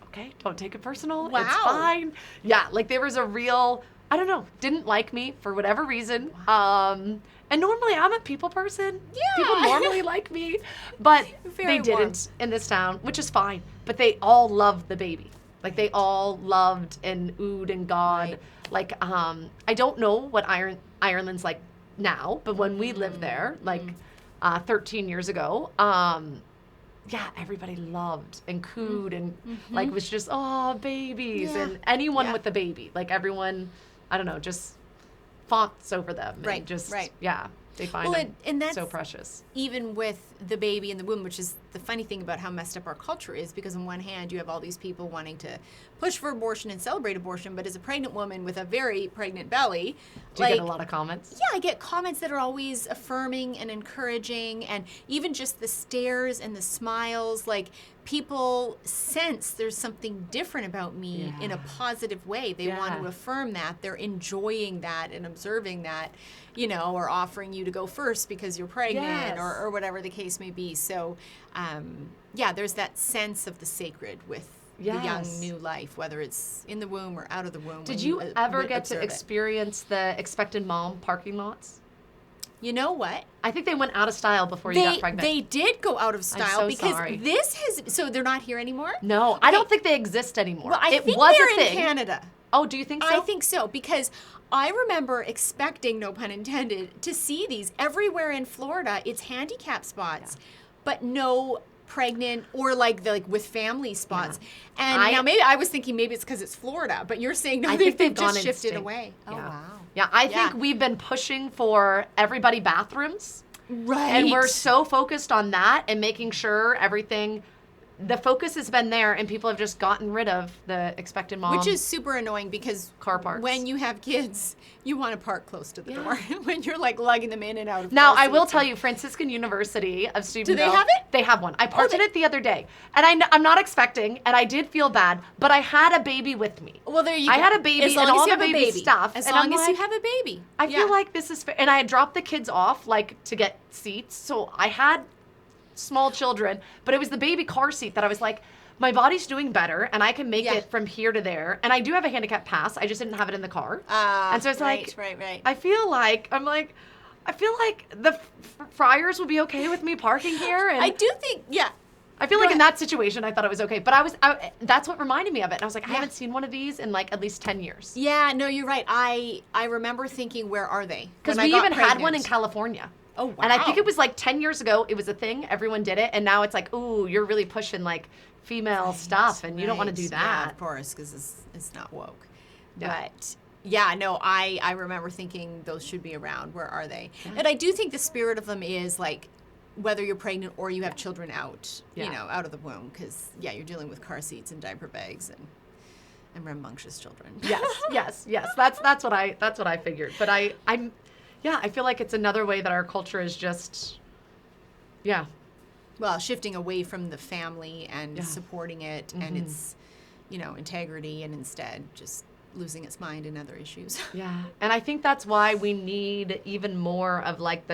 okay, don't take it personal. Wow. It's fine. Yeah, like there was a real, I don't know, didn't like me for whatever reason. And normally I'm a people person. Yeah. People normally like me, but they didn't in this town, which is fine. But they all loved the baby. Like they all loved and oohed and gawed. Like, I don't know what Ireland's like now, but when we lived there, like 13 years ago, yeah, everybody loved and cooed and like was just, oh, babies, and anyone with the baby, like everyone, I don't know, just fawns over them. And just, yeah, they find them and that's so precious. Even with the baby in the womb, which is the funny thing about how messed up our culture is, because on one hand you have all these people wanting to push for abortion and celebrate abortion, but as a pregnant woman with a very pregnant belly, do you get a lot of comments? Yeah, I get comments that are always affirming and encouraging, and even just the stares and the smiles, like people sense there's something different about me in a positive way. They want to affirm that. They're enjoying that and observing that, you know, or offering you to go first because you're pregnant or whatever the case may be. So, yeah, there's that sense of the sacred with the young new life, whether it's in the womb or out of the womb. Did you ever get to experience the expectant mom parking lots? You know what? I think they went out of style before you got pregnant. They did go out of style. I'm so because sorry. This has, so they're not here anymore? No, I don't think they exist anymore. Well, I think was they're a thing in Canada. Oh, do you think so? I think so, because I remember expecting, no pun intended, to see these everywhere in Florida. It's handicap spots, but no pregnant or like with family spots. And now maybe I was thinking maybe it's because it's Florida, but you're saying no, I they've gone just shifted away. Yeah. Oh, wow. Yeah, I think we've been pushing for everybody bathrooms. Right. And we're so focused on that and making sure everything, the focus has been there, and people have just gotten rid of the expectant mom. Which is super annoying, because car parks. When you have kids, you want to park close to the door when you're like lugging them in and out of Now, I will tell you, Franciscan University of Steubenville. Do they have it? They have one. I parked in it the other day. And I'm not expecting, and I did feel bad, but I had a baby with me. Well, there you go. I had a baby and all the baby stuff. As long as you have a baby. I feel like this is fair. And I had dropped the kids off, like, to get seats. So I had small children, but it was the baby car seat that I was like, my body's doing better, and I can make it from here to there. And I do have a handicap pass. I just didn't have it in the car. And so it's right. I feel like the friars would be okay with me parking here. And I do think, I feel like in that situation, I thought it was okay. But that's what reminded me of it. And I was like, I haven't seen one of these in like at least 10 years. Yeah, no, you're right. I remember thinking, where are they? Because we even had one in California. Oh, wow. And I think it was like 10 years ago, it was a thing. Everyone did it. And now it's like, ooh, you're really pushing like female stuff, and you don't want to do that. Yeah, of course, because it's not woke. Yeah. But yeah, no, I remember thinking those should be around. Where are they? Yeah. And I do think the spirit of them is like, whether you're pregnant or you have children out, Yeah. out of the womb, because you're dealing with car seats and diaper bags and rambunctious children. Yes. That's what I figured. But I feel like it's another way that our culture is just, Well, shifting away from the family and Yeah. supporting it and its, integrity, and instead just losing its mind in other issues. Yeah. And I think that's why we need even more of like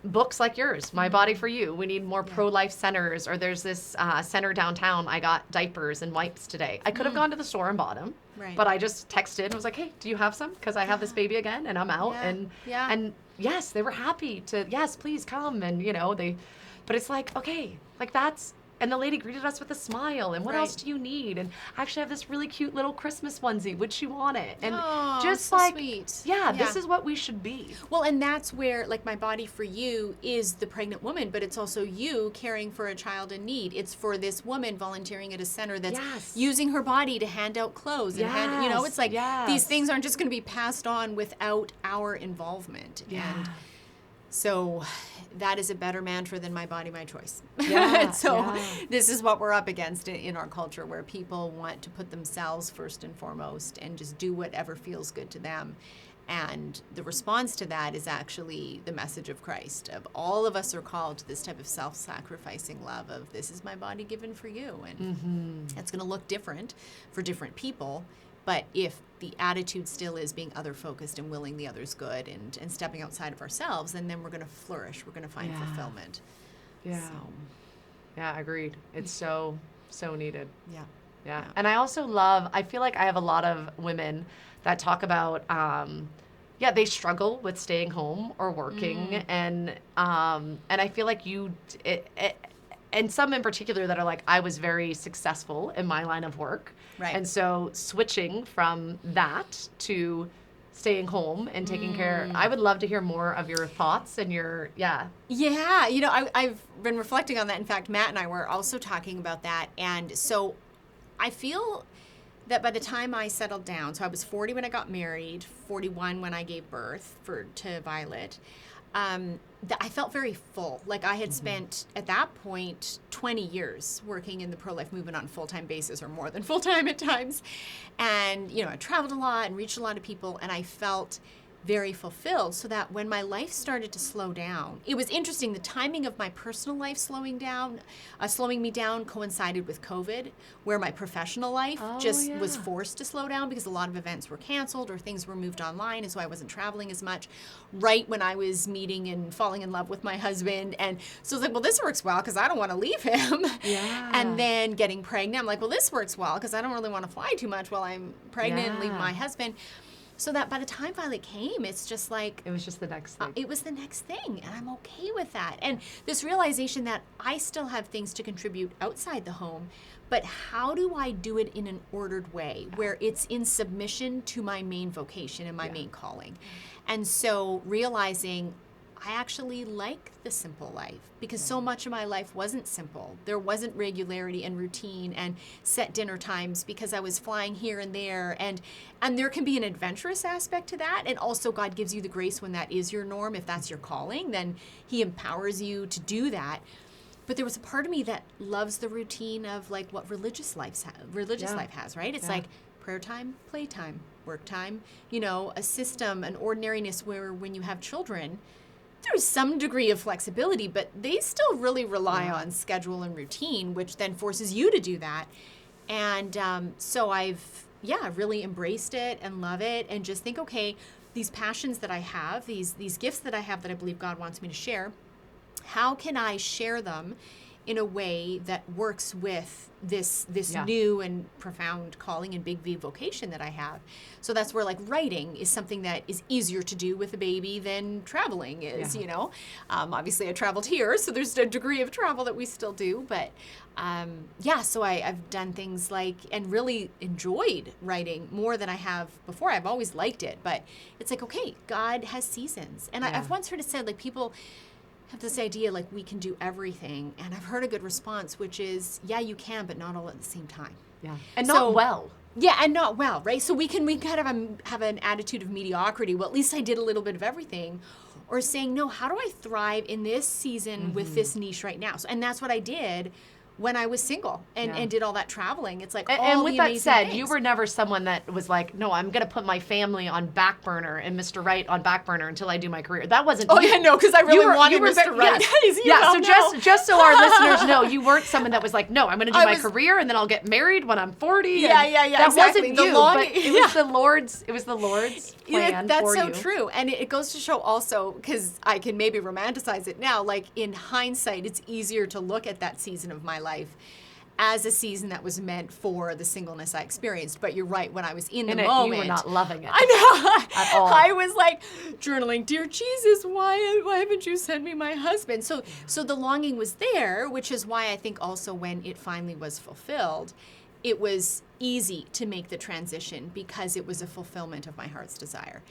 books like yours, My Body for You. We need more pro-life centers, or there's this center downtown. I got diapers and wipes today. I could have gone to the store and bought them, Right. but I just texted and was like, hey, do you have some? Because I have this baby again and I'm out. Yeah. And yes, they were happy to, yes, please come. And, but it's like, okay, like that's, and the lady greeted us with a smile. And what Right. else do you need? And I actually have this really cute little Christmas onesie. Would you want it? And Oh, just so like, sweet. yeah, this is what we should be. Well, and that's where, like, My Body for You is the pregnant woman, but it's also you caring for a child in need. It's for this woman volunteering at a center that's Yes. using her body to hand out clothes. And Yes, it's like yes. these things aren't just going to be passed on without our involvement. And so that is a better mantra than My Body, My Choice. Yeah, So yeah. this is what we're up against in our culture, where people want to put themselves first and foremost and just do whatever feels good to them. And the response to that is actually the message of Christ, of all of us are called to this type of self-sacrificing love of, this is my body given for you. And it's going to look different for different people. But if the attitude still is being other-focused and willing the other's good and stepping outside of ourselves, then we're going to flourish. We're going to find fulfillment. Yeah. So, Yeah, agreed. It's so needed. yeah. Yeah. And I also love, I feel like I have a lot of women that talk about, they struggle with staying home or working. And I feel like and some in particular that are like, I was very successful in my line of work. Right. And so switching from that to staying home and taking care, I would love to hear more of your thoughts and your, Yeah, I've been reflecting on that. In fact, Matt and I were also talking about that. And so I feel that by the time I settled down, so I was 40 when I got married, 41 when I gave birth to Violet, I felt very full. Like I had spent, at that point, 20 years working in the pro-life movement on a full-time basis, or more than full-time at times. And, I traveled a lot and reached a lot of people, and I felt very fulfilled, so that when my life started to slow down, it was interesting. The timing of my personal life slowing me down coincided with COVID, where my professional life was forced to slow down because a lot of events were canceled or things were moved online, and so I wasn't traveling as much. Right when I was meeting and falling in love with my husband, and so I was like, well, this works well because I don't want to leave him. Yeah. And then getting pregnant, I'm like, well, this works well because I don't really want to fly too much while I'm pregnant and leave my husband. So that by the time Violet came, it's just like, it was just the next thing. it was the next thing, and I'm okay with that. And this realization that I still have things to contribute outside the home, but how do I do it in an ordered way where it's in submission to my main vocation and my main calling? And so realizing I actually like the simple life, because so much of my life wasn't simple. There wasn't regularity and routine and set dinner times because I was flying here and there. And there can be an adventurous aspect to that. And also God gives you the grace when that is your norm. If that's your calling, then he empowers you to do that. But there was a part of me that loves the routine of like what religious life has, right? It's like prayer time, playtime, work time, a system, an ordinariness where when you have children, there's some degree of flexibility, but they still really rely on schedule and routine, which then forces you to do that. And so I've really embraced it and love it, and just think, okay, these passions that I have, these gifts that I have that I believe God wants me to share, how can I share them in a way that works with this Yeah. new and profound calling and big V vocation that I have. So that's where like writing is something that is easier to do with a baby than traveling is, Yeah. you know. Obviously I traveled here, so there's a degree of travel that we still do, but yeah, so I've done things like, and really enjoyed writing more than I have before. I've always liked it, but it's like, okay, God has seasons. And Yeah. I've once heard it said, like, people have this idea like we can do everything. And I've heard a good response, which is, yeah, you can, but not all at the same time. Yeah. And So- not well. Yeah, and not well, right? So we kind of have an attitude of mediocrity. Well, at least I did a little bit of everything. Or saying, no, how do I thrive in this season with this niche right now? So, and that's what I did when I was single and did all that traveling. It's like, And all with the that amazing said, things. you were never someone that was like, no, I'm going to put my family on back burner and Mr. Right on back burner until I do my career. That wasn't Oh you. yeah, no, because I really wanted Mr. Right. Yes. Yeah, so just so our listeners know, you weren't someone that was like, no, I'm going to do I my was- career and then I'll get married when I'm 40. Yeah, and yeah, That exactly. wasn't The you, long- but it was the Lord's. It was the Lord's plan That's for so you. true. And it goes to show also, because I can maybe romanticize it now, like in hindsight, it's easier to look at that season of my life as a season that was meant for the singleness I experienced. But you're right, when I was in the moment, you were not loving it. I know. At all. I was like journaling, dear Jesus, why haven't you sent me my husband? So the longing was there, which is why I think also when it finally was fulfilled, it was easy to make the transition because it was a fulfillment of my heart's desire.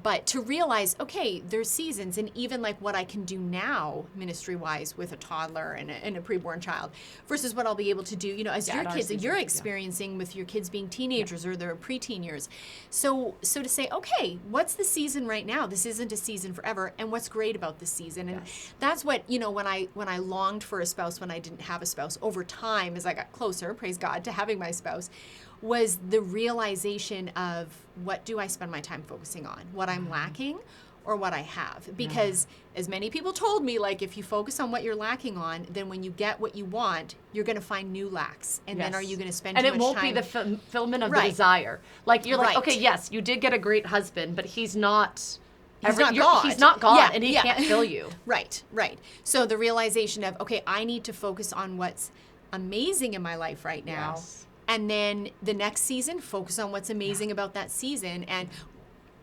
But to realize, okay, there's seasons, and even like what I can do now, ministry-wise, with a toddler and a preborn child, versus what I'll be able to do, you know, as Yeah, your at our kids, that seasons, you're yeah. experiencing with your kids being teenagers or their preteen years. So to say, okay, what's the season right now? This isn't a season forever, and what's great about this season? And Yes. that's what, you know, when I longed for a spouse when I didn't have a spouse, over time, as I got closer, praise God, to having my spouse, was the realization of what do I spend my time focusing on, what I'm lacking or what I have. Because as many people told me, like, if you focus on what you're lacking on, then when you get what you want, you're going to find new lacks. And then Yes. are you going to spend and too it much won't time? be the fulfillment of Right. the desire. Like you're like, Right. okay, yes, you did get a great husband, but he's not. He's not you're- God. He's not God, Yeah, and he yeah. can't fill you. Right. So the realization of, okay, I need to focus on what's amazing in my life right now. Yes. And then the next season, focus on what's amazing about that season. And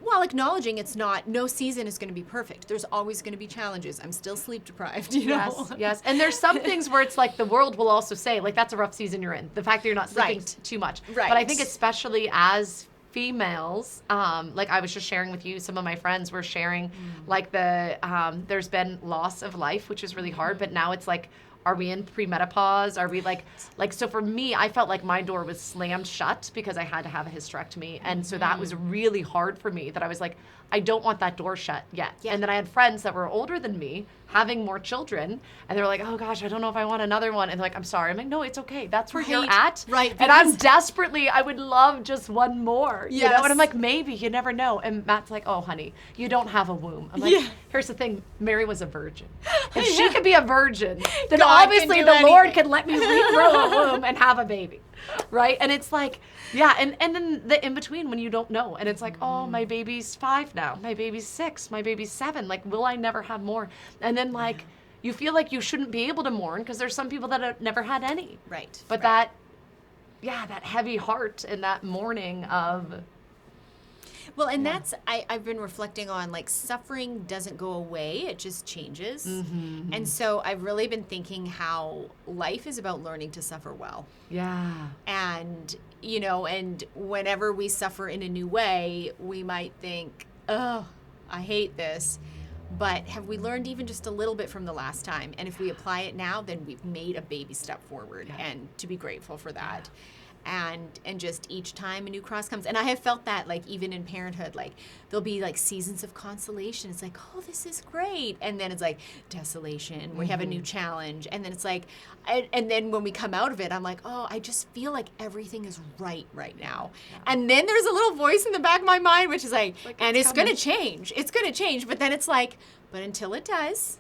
while acknowledging no season is going to be perfect. There's always going to be challenges. I'm still sleep deprived, you know? Yes, yes. And there's some things where it's like the world will also say, like, that's a rough season you're in. The fact that you're not sleeping Right. too much. Right. But I think especially as females, like I was just sharing with you, some of my friends were sharing, like there's been loss of life, which is really hard, but now it's like, are we in premenopause? Are we like, so for me, I felt like my door was slammed shut because I had to have a hysterectomy. And so that was really hard for me, that I was like, I don't want that door shut yet. Yeah. And then I had friends that were older than me having more children, and they were like, oh gosh, I don't know if I want another one. And they're like, I'm sorry. I'm like, no, it's okay. That's where you're Right. at. Right, And I'm because- desperately, I would love just one more. You know? Yes. And I'm like, maybe, you never know. And Matt's like, oh honey, you don't have a womb. I'm like, Yeah. here's the thing, Mary was a virgin. If she could be a virgin, then God can obviously do the Lord anything. could let me regrow a womb and have a baby. Right? And it's like, yeah, and then the in between when you don't know. And it's like, oh, my baby's 5 now. My baby's 6. My baby's 7. Like, will I never have more? And then like, you feel like you shouldn't be able to mourn because there's some people that have never had any. Right. But right. that heavy heart and that mourning of, Well, and that's, I've been reflecting on, like, suffering doesn't go away, it just changes. And so I've really been thinking how life is about learning to suffer well. yeah. And, you know, and whenever we suffer in a new way, we might think, oh, I hate this. But have we learned even just a little bit from the last time? And if we apply it now, then we've made a baby step forward, and to be grateful for that. And just each time a new cross comes. And I have felt that, like, even in parenthood, like, there'll be, like, seasons of consolation. It's like, oh, this is great. And then it's like desolation. We have a new challenge. And then it's like, and then when we come out of it, I'm like, oh, I just feel like everything is right now. And then there's a little voice in the back of my mind, which is like and it's going to change. It's going to change. But then it's like, but until it does,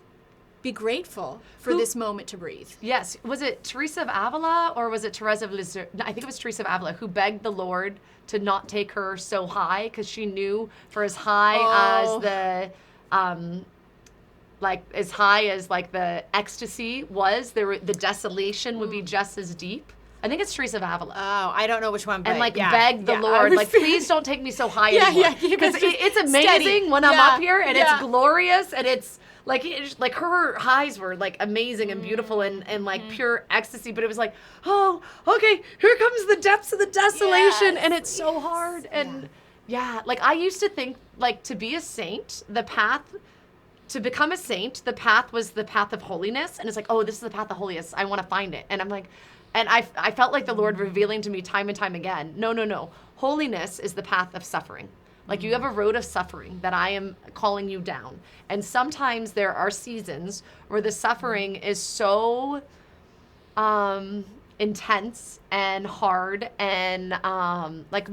be grateful for this moment to breathe. Yes. Was it Teresa of Avila or was it Teresa of Lisieux? No, I think it was Teresa of Avila who begged the Lord to not take her so high because she knew for as high as the like as high as like the ecstasy was, the desolation would be just as deep. I think it's Teresa of Avila. Oh, I don't know which one, but And like beg the Lord, like please don't take me so high anymore. Because it's amazing steady. when I'm up here and it's glorious and it's like her highs were like amazing and beautiful and like pure ecstasy, but it was like, oh, okay, here comes the depths of the desolation, and it's so hard. And like I used to think like to be a saint, to become a saint, the path was the path of holiness, and it's like, oh, this is the path of holiness. I want to find it, and I'm like. And I felt like the Lord revealing to me time and time again, no. Holiness is the path of suffering. Like you have a road of suffering that I am calling you down. And sometimes there are seasons where the suffering is so intense and hard. And like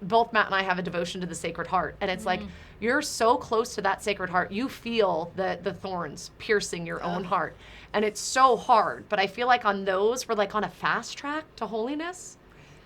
both Matt and I have a devotion to the Sacred Heart. And it's like, you're so close to that Sacred Heart. You feel the thorns piercing your own heart. And it's so hard, but I feel like on those, we're like on a fast track to holiness.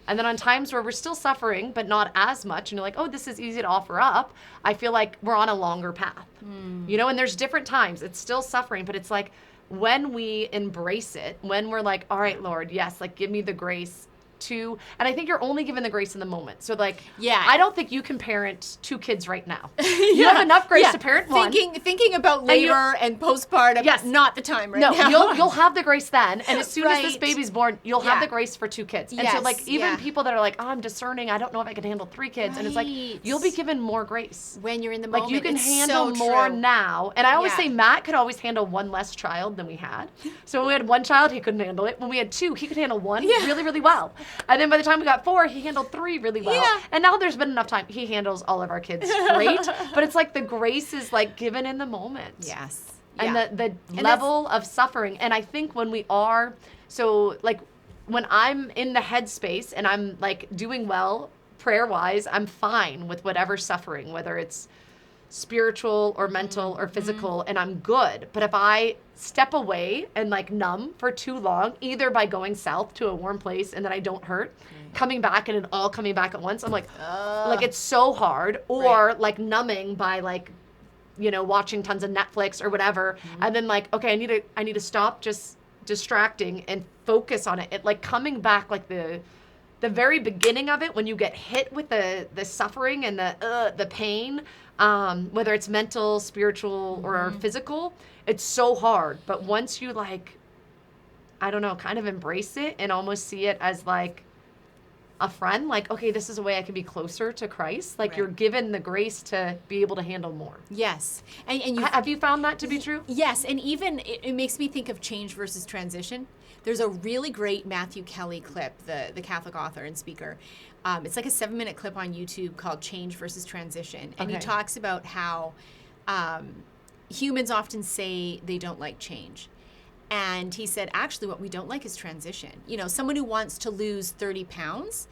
And then on times where we're still suffering, but not as much, and you're like, oh, this is easy to offer up, I feel like we're on a longer path. You know, and there's different times. It's still suffering, but it's like when we embrace it, when we're like, all right, Lord, yes, like give me the grace to, and I think you're only given the grace in the moment. So like, I don't think you can parent 2 kids right now. You have enough grace to parent one. Thinking about labor and postpartum, not the time right now. You'll have the grace then, and as soon as this baby's born, you'll have the grace for 2 kids. And so like even people that are like, oh, I'm discerning, I don't know if I can handle 3 kids, and it's like you'll be given more grace when you're in the moment. Like you can handle more now. And I always say Matt could always handle 1 less child than we had. So when we had 1 child, he couldn't handle it. When we had 2, he could handle 1 really, really well. And then by the time we got 4, he handled 3 really well. And now there's been enough time. He handles all of our kids great. But it's like the grace is like given in the moment. Yes. And the level of suffering. And I think when we are, so like when I'm in the headspace and I'm like doing well prayer-wise, I'm fine with whatever suffering, whether it's spiritual or mental or physical, and I'm good. But if I step away and like numb for too long, either by going south to a warm place and then I don't hurt, coming back and it all coming back at once, I'm like it's so hard, or like numbing by like, you know, watching tons of Netflix or whatever, and then like, okay, I need to stop just distracting and focus on it. It like coming back like the very beginning of it, when you get hit with the suffering and the pain, whether it's mental, spiritual, or physical, it's so hard. But once you like, I don't know, kind of embrace it and almost see it as like a friend, like, okay, this is a way I can be closer to Christ. Like you're given the grace to be able to handle more. Yes. And you have you found that to be true? Yes. And even it makes me think of change versus transition. There's a really great Matthew Kelly clip, the Catholic author and speaker. It's like a 7-minute clip on YouTube called Change versus Transition. And he talks about how humans often say they don't like change. And he said, actually, what we don't like is transition. You know, someone who wants to lose 30 pounds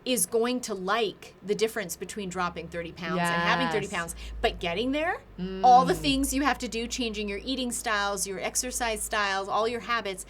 is going to like the difference between dropping 30 pounds and having 30 pounds. But getting there, all the things you have to do, changing your eating styles, your exercise styles, all your habits,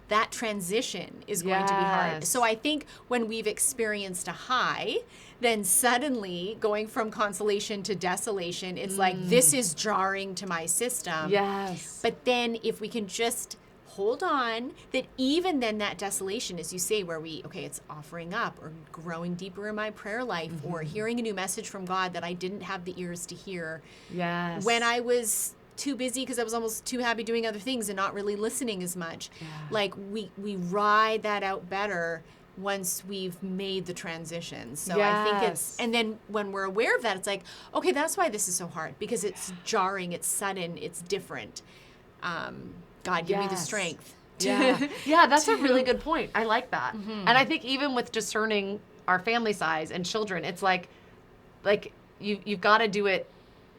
that transition is going to be hard. So I think when we've experienced a high, then suddenly going from consolation to desolation, it's like, this is jarring to my system. Yes. But then if we can just hold on, that even then that desolation, as you say, where it's offering up or growing deeper in my prayer life or hearing a new message from God that I didn't have the ears to hear. Yes. When I was too busy because I was almost too happy doing other things and not really listening as much. Like we ride that out better once we've made the transition. So I think it's, and then when we're aware of that, it's like, okay, that's why this is so hard, because it's jarring, it's sudden, it's different. God, give me the strength. That's a really good point. I like that. And I think even with discerning our family size and children, it's like you've got to do it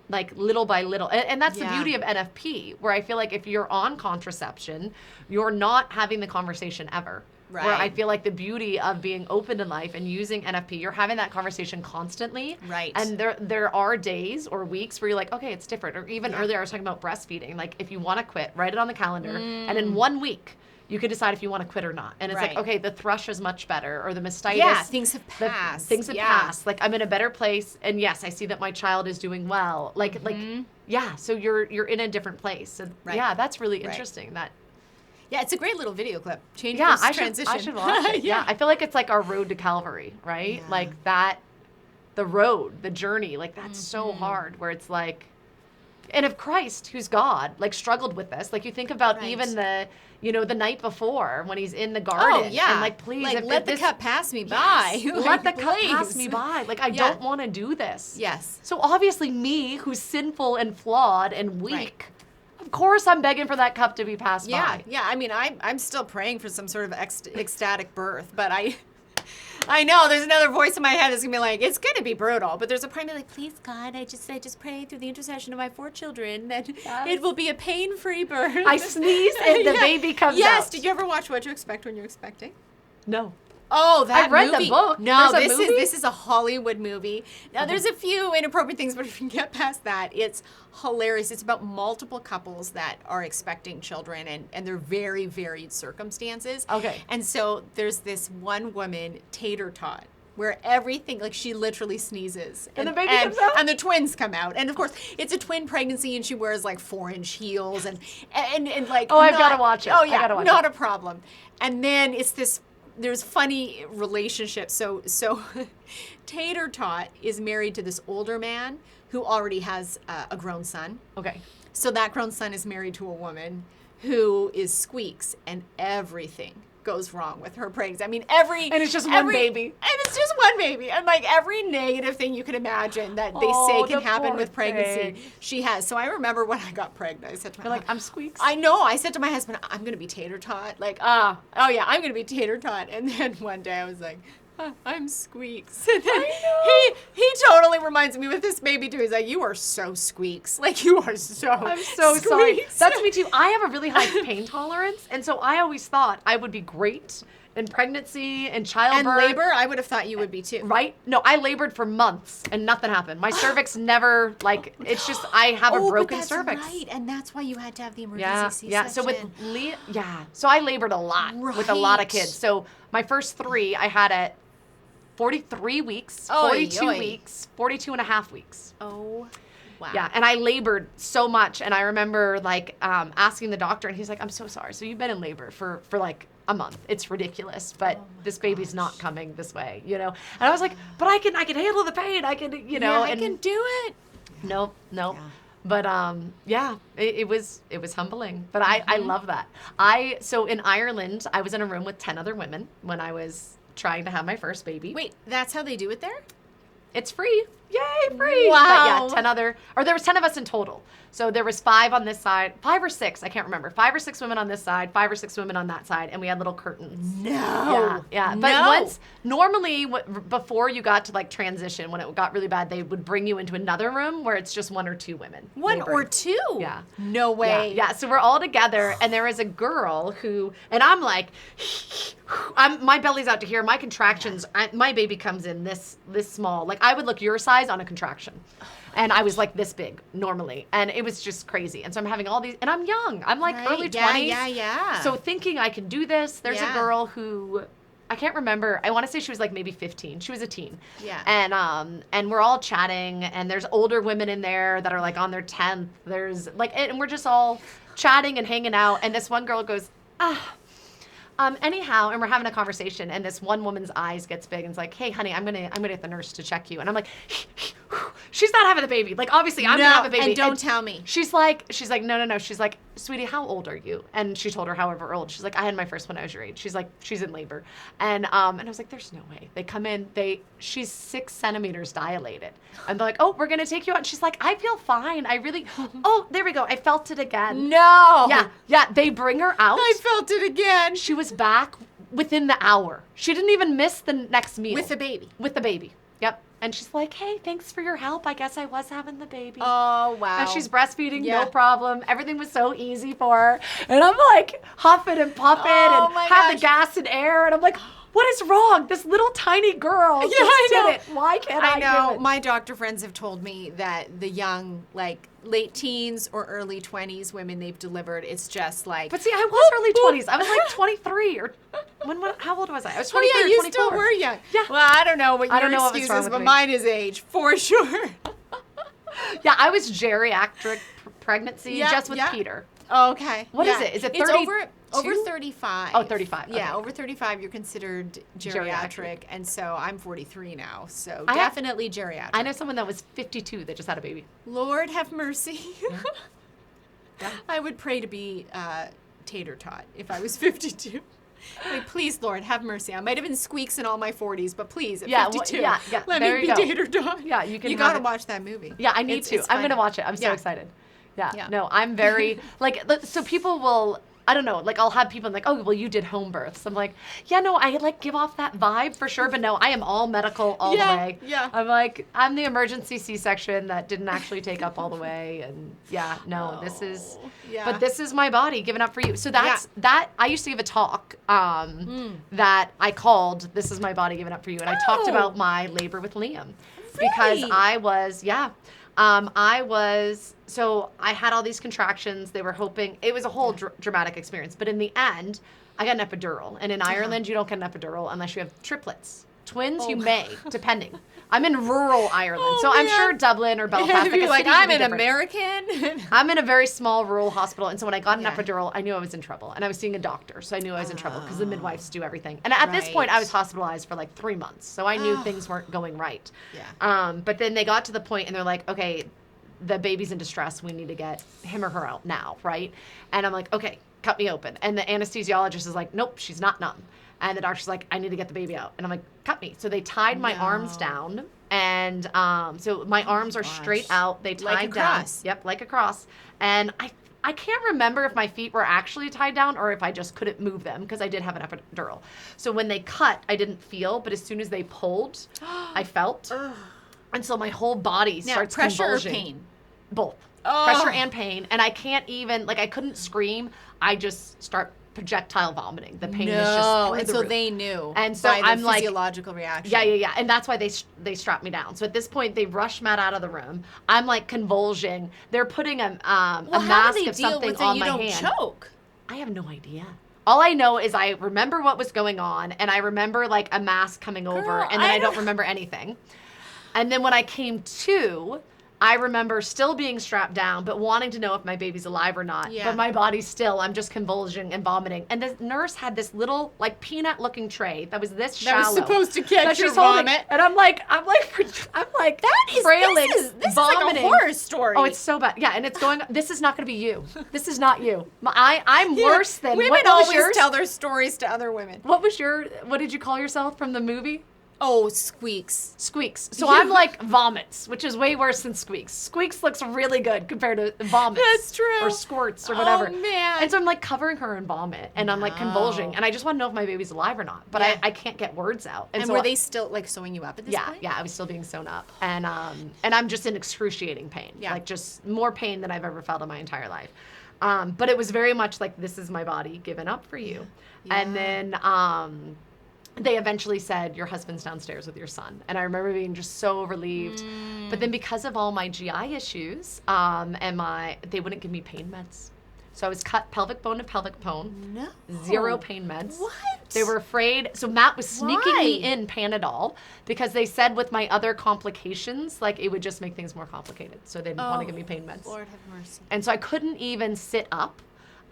like little by little. And that's the beauty of NFP, where I feel like if you're on contraception, you're not having the conversation ever. Right. Where I feel like the beauty of being open in life and using NFP, you're having that conversation constantly. Right. And there are days or weeks where you're like, okay, it's different. Or even earlier I was talking about breastfeeding. Like if you want to quit, write it on the calendar. And in 1 week, you can decide if you want to quit or not. And it's like, okay, the thrush is much better, or the mastitis. Yeah, things have passed. Things have passed. Like I'm in a better place. And yes, I see that my child is doing well. Like Yeah, so you're in a different place. And Right. yeah, that's really Right. interesting. That Yeah, it's a great little video clip. Change yeah, this transition. I should watch it. Yeah. I feel like it's like our road to Calvary, right? Yeah. Like that, the road, the journey, like that's so Mm-hmm. hard. Where it's like, and if Christ, who's God, like struggled with this, like you think about Right. even the, the night before when he's in the garden. Oh, yeah. And like, please, Like, if let the this, cup pass me by. Yes, Like, let the cup pass please. me by. Like I Yeah. don't want to do this. Yes. So obviously me, who's sinful and flawed and weak, Right. of course I'm begging for that cup to be passed Yeah, by. yeah. I mean, I'm still praying for some sort of ecstatic birth, but I know there's another voice in my head that's gonna be like, it's gonna be brutal, but there's a part of me like, please God, I just pray through the intercession of my 4 children that Yes. it will be a pain-free birth. I sneeze and the Yeah. baby comes Yes. out. Did you ever watch What to Expect When You're Expecting? No. Oh, that I read the movie. book. No, There's a this movie? is a Hollywood movie. Now, there's a few inappropriate things, but if you can get past that, it's hilarious. It's about multiple couples that are expecting children, and they're very varied circumstances. Okay. And so there's this one woman, Tater Tot, where everything, like she literally sneezes. And the baby comes out? And the twins come out. And of course, it's a twin pregnancy, and she wears like 4-inch heels and like. Oh, I've gotta watch it. Oh, I yeah. gotta watch not it. a problem. And then it's this. There's funny relationships. So Tater Tot is married to this older man who already has a grown son. Okay. So that grown son is married to a woman who is Squeaks, and everything goes wrong with her pregnancy. I mean, And it's just one baby. And it's just one baby. And like every negative thing you can imagine that they Oh, say can the happen poor with pregnancy, thing. she has. So I remember when I got pregnant, I said to my You're like, I'm Squeaks. I know. I said to my husband, I'm going to be Tater Tot. Like, oh yeah, I'm going to be Tater Tot. And then one day I was like, I'm Squeaks. And then he totally reminds me with this baby too. He's like, you are so Squeaks. Like, you are so I'm so sorry. Squeaks. That's me too. I have a really high pain tolerance, and so I always thought I would be great in pregnancy and And childbirth. labor, I would have thought you would be too. Right? No, I labored for months and nothing happened. My cervix never, like, it's just, I have a broken but that's cervix. right. And that's why you had to have the emergency Yeah, C-section. yeah. So with so I labored a lot with a lot of Right. kids. So my first 3, I had at 43 weeks, Oy, 42 oy. weeks, 42 and a half weeks. Oh, wow. Yeah, and I labored so much, and I remember like asking the doctor, and he's like, "I'm so sorry. So you've been in labor for like a month. It's ridiculous, but this baby's not coming this way, you know." And I was like, "But I can handle the pain. I can, you know." I and can do it. Nope. Yeah. But it was humbling. But I Mm-hmm. love that. So in Ireland, I was in a room with 10 other women when I was trying to have my first baby. Wait, that's how they do it there? It's free. Yay, free. Wow. But yeah, there was 10 of us in total. So there was 5 on this side, 5 or 6, I can't remember. 5 or 6 women on this side, 5 or 6 women on that side, and we had little curtains. No. Yeah. But normally before you got to like transition, when it got really bad, they would bring you into another room where it's just 1 or 2 women. 1 laboring. or 2? Yeah. No way. Yeah. So we're all together, and there is a girl who, and I'm like, my belly's out to here. My contractions, my baby comes in this small. Like I would look your size on a contraction. And I was like this big normally. And it was just crazy. And so I'm having all these, and I'm young. I'm like Right. early 20s. Yeah. So thinking I can do this. There's a Yeah. girl who, I can't remember. I want to say she was like maybe 15. She was a teen. Yeah. And we're all chatting, and there's older women in there that are like on their 10th. There's like, and we're just all chatting and hanging out. And this one girl goes, anyhow, and we're having a conversation, and this one woman's eyes gets big and it's like, "Hey, honey, I'm gonna get the nurse to check you." And I'm like, she's not having the baby. Like, obviously, I'm gonna have a baby. And don't tell me. She's like, no. She's like, "Sweetie, how old are you?" And she told her however old. She's like, "I had my first when I was your age." She's like, "She's in labor." And I was like, "There's no way." They come in, she's 6 centimeters dilated. And they're like, "Oh, we're gonna take you out." And she's like, "I feel fine. I really," oh, there we go. I felt it again. No. Yeah. They bring her out. I felt it again. She was back within the hour. She didn't even miss the next meal. With the baby. With the baby. Yep. And she's like, "Hey, thanks for your help. I guess I was having the baby." Oh, wow. And she's breastfeeding, Yeah. no problem. Everything was so easy for her. And I'm like huffing and puffing Oh, and my have the gosh. gas and air. And I'm like, what is wrong? This little tiny girl just I know. did it. Why can't I know. do it? My doctor friends have told me that the young, like late teens or early 20s women they've delivered, it's just like. But see, I was early 20s. I was like 23 or how old was I? I was 23 yeah, or you 24. still were young. Yeah. Well, I don't know what I your don't know what was excuse wrong is, with but me. mine is age, for sure. Yeah, I was geriatric pregnancy Yeah, just with yeah. Peter. Oh, okay. What is it? Is it It's 32? over 35. Oh, 35. Yeah, Okay. over 35, you're considered geriatric, and so I'm 43 now, so I have- definitely geriatric. I know someone that was 52 that just had a baby. Lord have mercy. Yeah. I would pray to be tater tot if I was 52. Like, please, Lord, have mercy. I might have been squeaks in all my 40s, but please, at Yeah, 52, yeah, let there me you be go. tater tot. Yeah, you can You have gotta it. watch that movie. Yeah, I need It's to. I'm funny. going to watch it. I'm so Yeah. excited. Yeah. Yeah. No, I'm very, like, so people will, I don't know, like, I'll have people like, oh, well, you did home births. I'm like, yeah, no, I, like, give off that vibe for sure, but no, I am all medical all Yeah, the way. yeah. I'm like, I'm the emergency C-section that didn't actually take up all the way, and yeah, no, this is, yeah. but this is my body given up for you. So that's, that, I used to give a talk that I called, This Is My Body Given Up For You, and I talked Oh. about my labor with Liam. Because Really? I was, so I had all these contractions. They were hoping, it was a whole dramatic experience. But in the end, I got an epidural. And in Ireland, you don't get an epidural unless you have triplets. Twins, you may, depending. I'm in rural Ireland. So I'm man. sure Dublin or Belfast, You're like, cities would I'm be an different. American. I'm in a very small rural hospital, and so when I got an Yeah. epidural, I knew I was in trouble, and I was seeing a doctor, so I knew I was in trouble because the midwives do everything. And at this point, I was hospitalized for like 3 months, so I knew things weren't going right. Yeah. But then they got to the point, and they're like, okay, the baby's in distress. We need to get him or her out now, right? And I'm like, okay, cut me open. And the anesthesiologist is like, nope, she's not numb. And the doctor's like, I need to get the baby out. And I'm like, cut me. So they tied my arms down. And so my arms are straight out. They tied Like a down. cross. Yep, like a cross. And I can't remember if my feet were actually tied down or if I just couldn't move them because I did have an epidural. So when they cut, I didn't feel, but as soon as they pulled, I felt. And so my whole body Now, starts pressure or convulsing. pain? Both. Oh. Pressure and pain. And I can't even, like, I couldn't scream. I just start projectile vomiting. The pain is just through and the so roof. they knew. And so by the I'm like- physiological reaction. Yeah. And that's why they strapped me down. So at this point, they rushed Matt out of the room. I'm like convulsing. They're putting a Well, how mask do they of deal something with it? on You my don't hand. choke. I have no idea. All I know is I remember what was going on, and I remember like a mask coming over, Girl, and then I I don't don't- remember anything. And then when I came to, I remember still being strapped down, but wanting to know if my baby's alive or not. Yeah. But my body's still, I'm just convulsing and vomiting. And the nurse had this little, like, peanut-looking tray that was this That was shallow. supposed to that catch your she's holding. vomit. And I'm like, frailing, This is vomiting. like a horror story. Oh, it's so bad. Yeah, and it's going. This is not going to be you. This is not you. I'm Yeah, worse than. women. What was Always yours? tell their stories to other women. What was your? What did you call yourself from the movie? Oh, squeaks. Squeaks. So I'm like vomits, which is way worse than squeaks. Squeaks looks really good compared to vomits. That's true. Or squirts or whatever. Oh, man. And so I'm like covering her in vomit, and I'm like convulsing, No. and I just want to know if my baby's alive or not, but Yeah. I can't get words out. And so were they still like sewing you up at this point? Yeah, I was still being sewn up, and I'm just in excruciating pain, Yeah. like just more pain than I've ever felt in my entire life. But it was very much like, this is my body given up for you. And then they eventually said, your husband's downstairs with your son. And I remember being just so relieved. But then because of all my GI issues, they wouldn't give me pain meds. So I was cut pelvic bone to pelvic bone. No. 0 pain meds. What? They were afraid. So Matt was sneaking me Why? in Panadol because they said with my other complications, like it would just make things more complicated. So they didn't want to give me pain meds. Lord have mercy. And so I couldn't even sit up.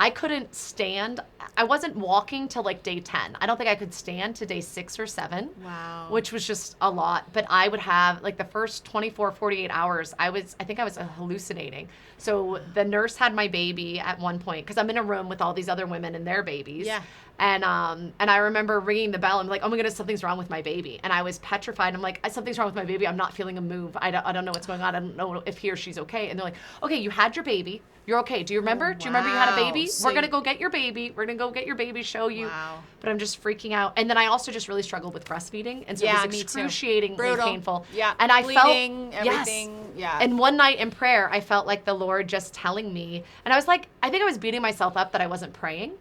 I couldn't stand. I wasn't walking till like day 10. I don't think I could stand to day 6 or 7. Wow. Which was just a lot. But I would have like the first 24, 48 hours, I think I was hallucinating. So the nurse had my baby at one point because I'm in a room with all these other women and their babies. Yeah. And I remember ringing the bell and like, oh my goodness, something's wrong with my baby. And I was petrified. I'm like, something's wrong with my baby. I'm not feeling a move. I don't know what's going on. I don't know if he or she's okay. And they're like, okay, you had your baby. You're okay. Do you remember? Do you remember you had a baby? So We're going to go get your baby. We're going to go get your baby, show you. Wow. But I'm just freaking out. And then I also just really struggled with breastfeeding. And so Yeah, it was me too. excruciating Brutal. painful. Yeah. And I Bleeding, felt, everything. Yes. Yeah. And one night in prayer, I felt like the Lord just telling me, and I was like, I think I was beating myself up that I wasn't praying.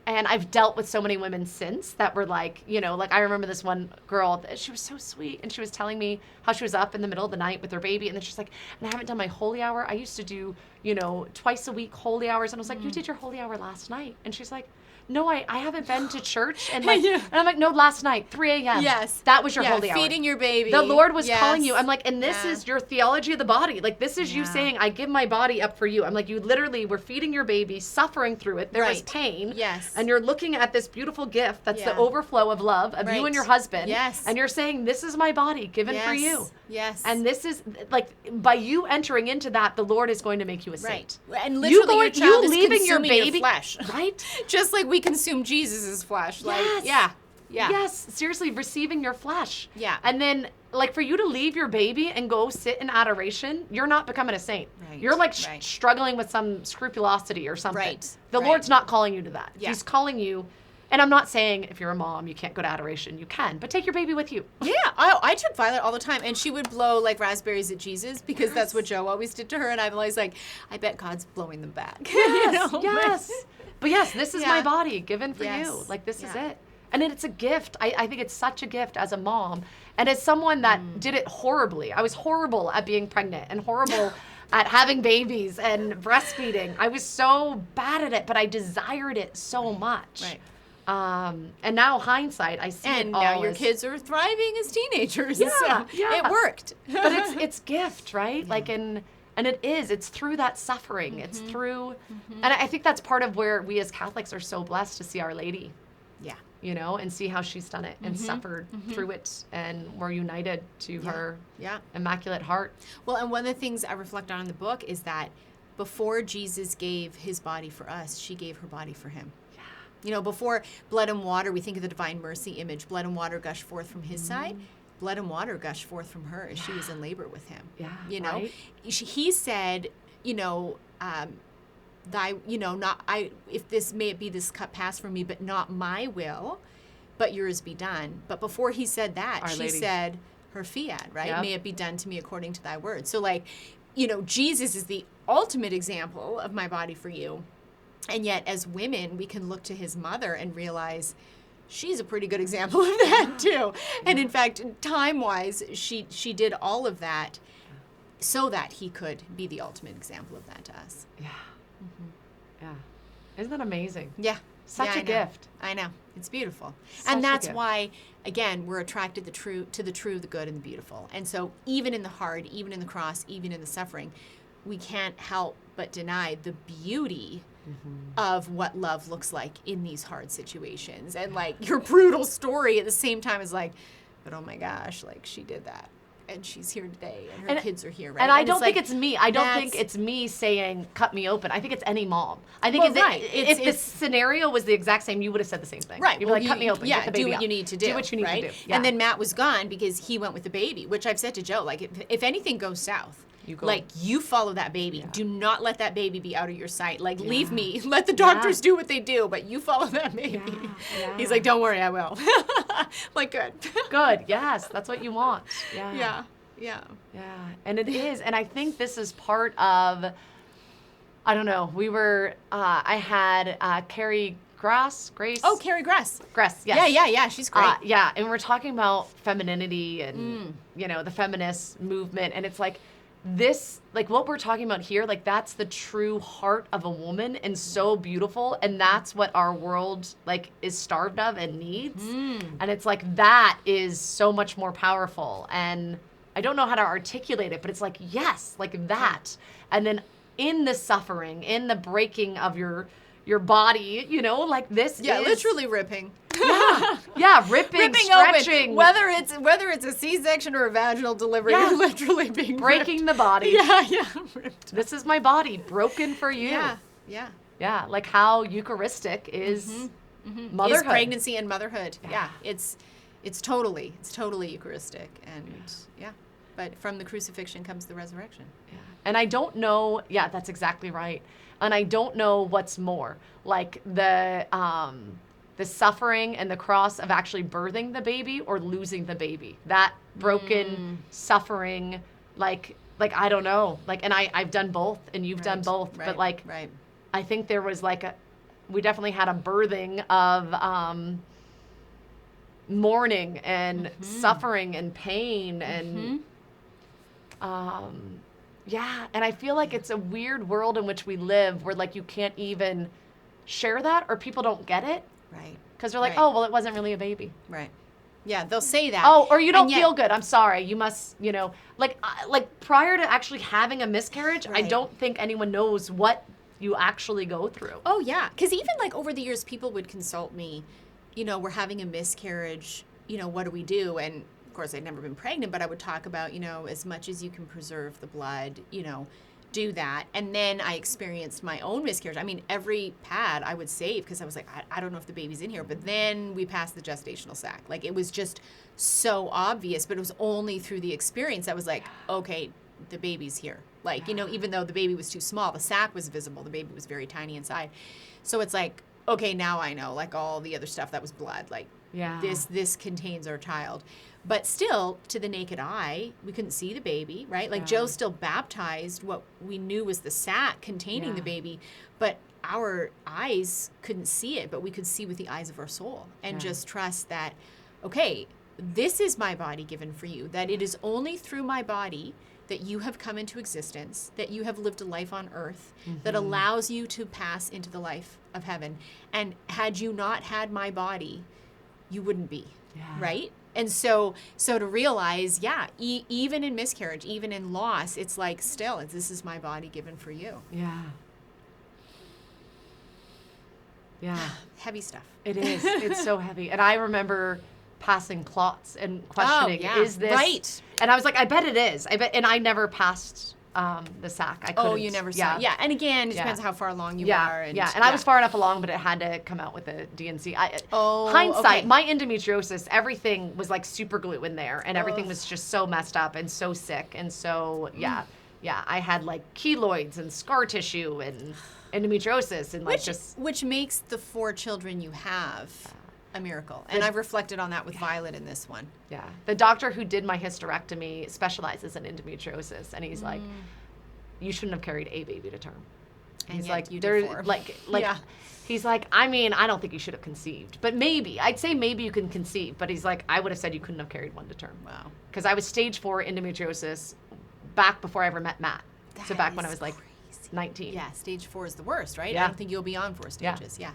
And I've dealt with so many women since that were like, you know, like I remember this one girl, she was so sweet. And she was telling me how she was up in the middle of the night with her baby. And then she's like, and I haven't done my holy hour. I used to do, you know, twice a week holy hours. And I was like, you did your holy hour last night. And she's like, no, I haven't been to church. And like, Yeah. and I'm like, no, last night, 3 a.m. Yes. That was your holy hour. Feeding your baby. The Lord was Yes. calling you. I'm like, and this Yeah. is your theology of the body. Like, this is you Yeah. saying, I give my body up for you. I'm like, you literally were feeding your baby, suffering through it. There was Right. pain. Yes. And you're looking at this beautiful gift that's the Yeah. overflow of love of you Right. and your husband. Yes. And you're saying, this is my body given for Yes. you. Yes. And this is, like, by you entering into that, the Lord is going to make you a saint. Right. And literally your child is leaving your consuming baby, flesh. right? Just like we consume Jesus' flesh. Like, Yes. yeah. Yeah. Yes, seriously, receiving your flesh. Yeah. And then, like, for you to leave your baby and go sit in adoration, you're not becoming a saint. Right, You're like right. struggling with some scrupulosity or something. Right, The right. Lord's not calling you to that. Yeah. He's calling you. And I'm not saying if you're a mom, you can't go to adoration. You can, but take your baby with you. Yeah, I took Violet all the time, and she would blow like raspberries at Jesus because that's what Joe always did to her, and I'm always like, I bet God's blowing them back. Yes, You know? yes. But yes, this is Yeah. my body given for Yes. you. Like, this is Yeah. it. And it's a gift. I think it's such a gift as a mom. And as someone that did it horribly. I was horrible at being pregnant and horrible at having babies and breastfeeding. I was so bad at it, but I desired it so much. Right. And now hindsight, I see And it all now your as- kids are thriving as teenagers. Yeah, so yeah. it worked. but it's gift, right? Like and it's through that suffering. It's through and I think that's part of where we as Catholics are so blessed to see Our Lady, Yeah. you know, and see how she's done it and suffered through it, and we're united to her Yeah. immaculate heart. Well, and one of the things I reflect on in the book is that before Jesus gave his body for us, she gave her body for him. Yeah. You know, before blood and water, we think of the divine mercy image. Blood and water gushed forth from his side. Blood and water gushed forth from her as she was in labor with him. Yeah, You know, right? he said, you know, thy, you know, not I. If this may it be this cup pass from me, but not my will, but yours be done. But before he said that, Our she Lady. said her fiat, right? Yep. May it be done to me according to thy word. So, like, you know, Jesus is the ultimate example of my body for you. And yet, as women, we can look to his mother and realize she's a pretty good example of that too. And in fact, time-wise, she did all of that so that he could be the ultimate example of that to us. Yeah. Yeah. Isn't that amazing? Yeah. Such Yeah, a I know. gift. I know. It's beautiful. Such a And that's gift. why, again, we're attracted to the true, the good, and the beautiful. And so even in the hard, even in the cross, even in the suffering, we can't help but deny the beauty of what love looks like in these hard situations. And like your brutal story at the same time is like, but oh my gosh, like she did that. And she's here today, and her kids are here, right? And I it's don't think like, it's me. I don't think that's- it's me saying, cut me open. I think it's any mom. I think Well, if, right. if the scenario was the exact same, you would have said the same thing. Right. You'd be like, cut me open. Yeah, get the baby do what out. you need to do. Do what you need right? to do. Yeah. And then Matt was gone because he went with the baby, which I've said to Joe, like, if anything goes south, You go. like, you follow that baby. Yeah. Do not let that baby be out of your sight. Like, leave me. Let the doctors do what they do, but you follow that baby. Yeah. He's like, don't worry, I will. Like, good. Good. Yes. That's what you want. Yeah. Yeah. Yeah. Yeah, and it is, and I think this is part of, I don't know, I had Carrie Grace. Oh, Carrie Grass. Grace, yes. Yeah. She's great. Yeah, and we're talking about femininity and, you know, the feminist movement, and it's like this, like what we're talking about here, like that's the true heart of a woman and so beautiful, and that's what our world, like, is starved of and needs, and it's like that is so much more powerful, and I don't know how to articulate it, but it's like, yes, like that. And then in the suffering, in the breaking of your body, you know, like this Yeah, is... literally ripping. Yeah, ripping, stretching. open. Whether it's a C-section or a vaginal delivery, Yeah. you're literally being breaking ripped. the body. Yeah, ripped. This is my body, broken for you. Yeah. Yeah, like how Eucharistic is motherhood. Is pregnancy and motherhood. Yeah, it's totally Eucharistic, and yeah. But from the crucifixion comes the resurrection. Yeah. And I don't know, yeah, that's exactly right. And I don't know what's more, like the suffering and the cross of actually birthing the baby or losing the baby. That broken suffering, like I don't know. Like, and I've done both, and you've done both. Right, but like, right. I think there was like we definitely had a birthing of mourning and suffering and pain and yeah, and I feel like it's a weird world in which we live where like you can't even share that or people don't get it. Right. Because they're like, Right. oh, well, it wasn't really a baby. Right. Yeah, they'll say that. Oh, or you don't And yet- feel good. I'm sorry. You must, like prior to actually having a miscarriage, I Right. don't think anyone knows what you actually go through. Oh, yeah. Because even like over the years, people would consult me, we're having a miscarriage, what do we do? And of course, I'd never been pregnant, but I would talk about, as much as you can preserve the blood, do that. And then I experienced my own miscarriage. I mean, every pad I would save because I was like, I don't know if the baby's in here. But then we passed the gestational sac. Like, it was just so obvious, but it was only through the experience I was like, okay, the baby's here. Like, even though the baby was too small, the sac was visible. The baby was very tiny inside. So it's like, okay, now I know, like all the other stuff that was blood, like this contains our child. But still, to the naked eye, we couldn't see the baby, right? Like Joe still baptized what we knew was the sac containing the baby, but our eyes couldn't see it, but we could see with the eyes of our soul and just trust that, okay, this is my body given for you, that it is only through my body that you have come into existence, that you have lived a life on earth that allows you to pass into the life of heaven. And had you not had my body, you wouldn't be, right? And so to realize, even in miscarriage, even in loss, it's like still, this is my body given for you. Yeah. Yeah. Heavy stuff. It is. It's so heavy. And I remember passing clots and questioning, is this right? And I was like, I bet it is. And I never passed the sac. I couldn't. Oh, you never saw. Yeah, and again, it depends how far along you are. And, I was far enough along, but it had to come out with a DNC. Hindsight, okay. my endometriosis, everything was like super glue in there, and everything was just so messed up and so sick, and so I had like keloids and scar tissue and endometriosis and which makes the 4 children you have a miracle. And I've reflected on that with Violet in this one. Yeah. The doctor who did my hysterectomy specializes in endometriosis, and he's like, you shouldn't have carried a baby to term. And he's yet like, you did 4. He's like, I mean, I don't think you should have conceived, but maybe. I'd say maybe you can conceive, but he's like, I would have said you couldn't have carried 1 to term. Wow. Because I was stage 4 endometriosis back before I ever met Matt. So back when I was like 19. Yeah, stage 4 is the worst, right? Yeah. I don't think you'll be on 4 stages. Yeah.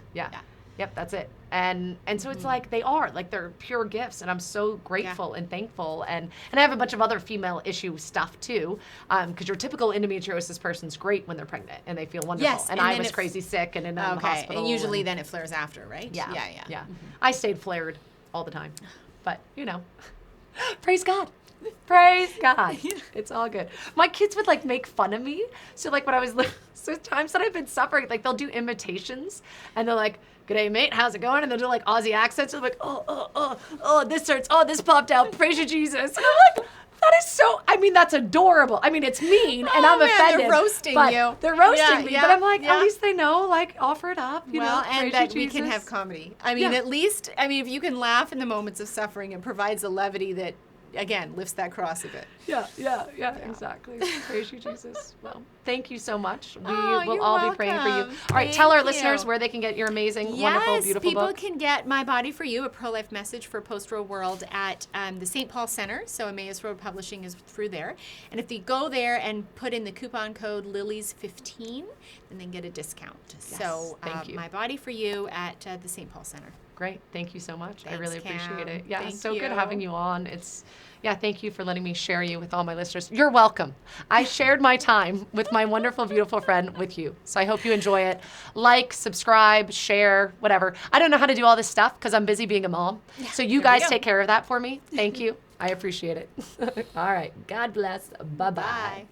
Yep, that's it. And so it's like they're pure gifts, and I'm so grateful and thankful. And I have a bunch of other female issue stuff too, because your typical endometriosis person's great when they're pregnant and they feel wonderful. Yes, and I was crazy sick and in the hospital. And usually then it flares after, right? Yeah. Mm-hmm. I stayed flared all the time, but praise God. Praise God. It's all good. My kids would like make fun of me. So like when I was so times that I've been suffering, like they'll do imitations and they're like, "G'day, mate, how's it going?" And they'll do like Aussie accents. And they're like, oh, this hurts. Oh, this popped out. Praise you, Jesus. And I'm like, that is so, that's adorable. It's mean and I'm offended. They're roasting you. They're roasting me. Yeah, but I'm like, at least they know, like, offer it up. And that we can have comedy. At least, if you can laugh in the moments of suffering, it provides a levity that, again, lifts that cross a bit. Yeah, exactly. Praise you, Jesus. Well, thank you so much. We Oh, will you're all be praying for you. welcome. All right, tell our Thank listeners you. where they can get your amazing, wonderful, beautiful people book. can get My Body for You, a pro-life message for a post-war world at the St. Paul Center. So Emmaus Road Publishing is through there. And if they go there and put in the coupon code Lilies15, then they can get a discount. Yes, so thank you. My Body for You at the St. Paul Center. Great. Thank you so much. I Thanks, really appreciate Cam. it. Yeah, Thank so good you. having you on. Thank you for letting me share you with all my listeners. You're welcome. I shared my time with my wonderful, beautiful friend with you. So I hope you enjoy it. Like, subscribe, share, whatever. I don't know how to do all this stuff because I'm busy being a mom. So you guys take care of that for me. Thank you. I appreciate it. All right. God bless. Bye-bye. Bye.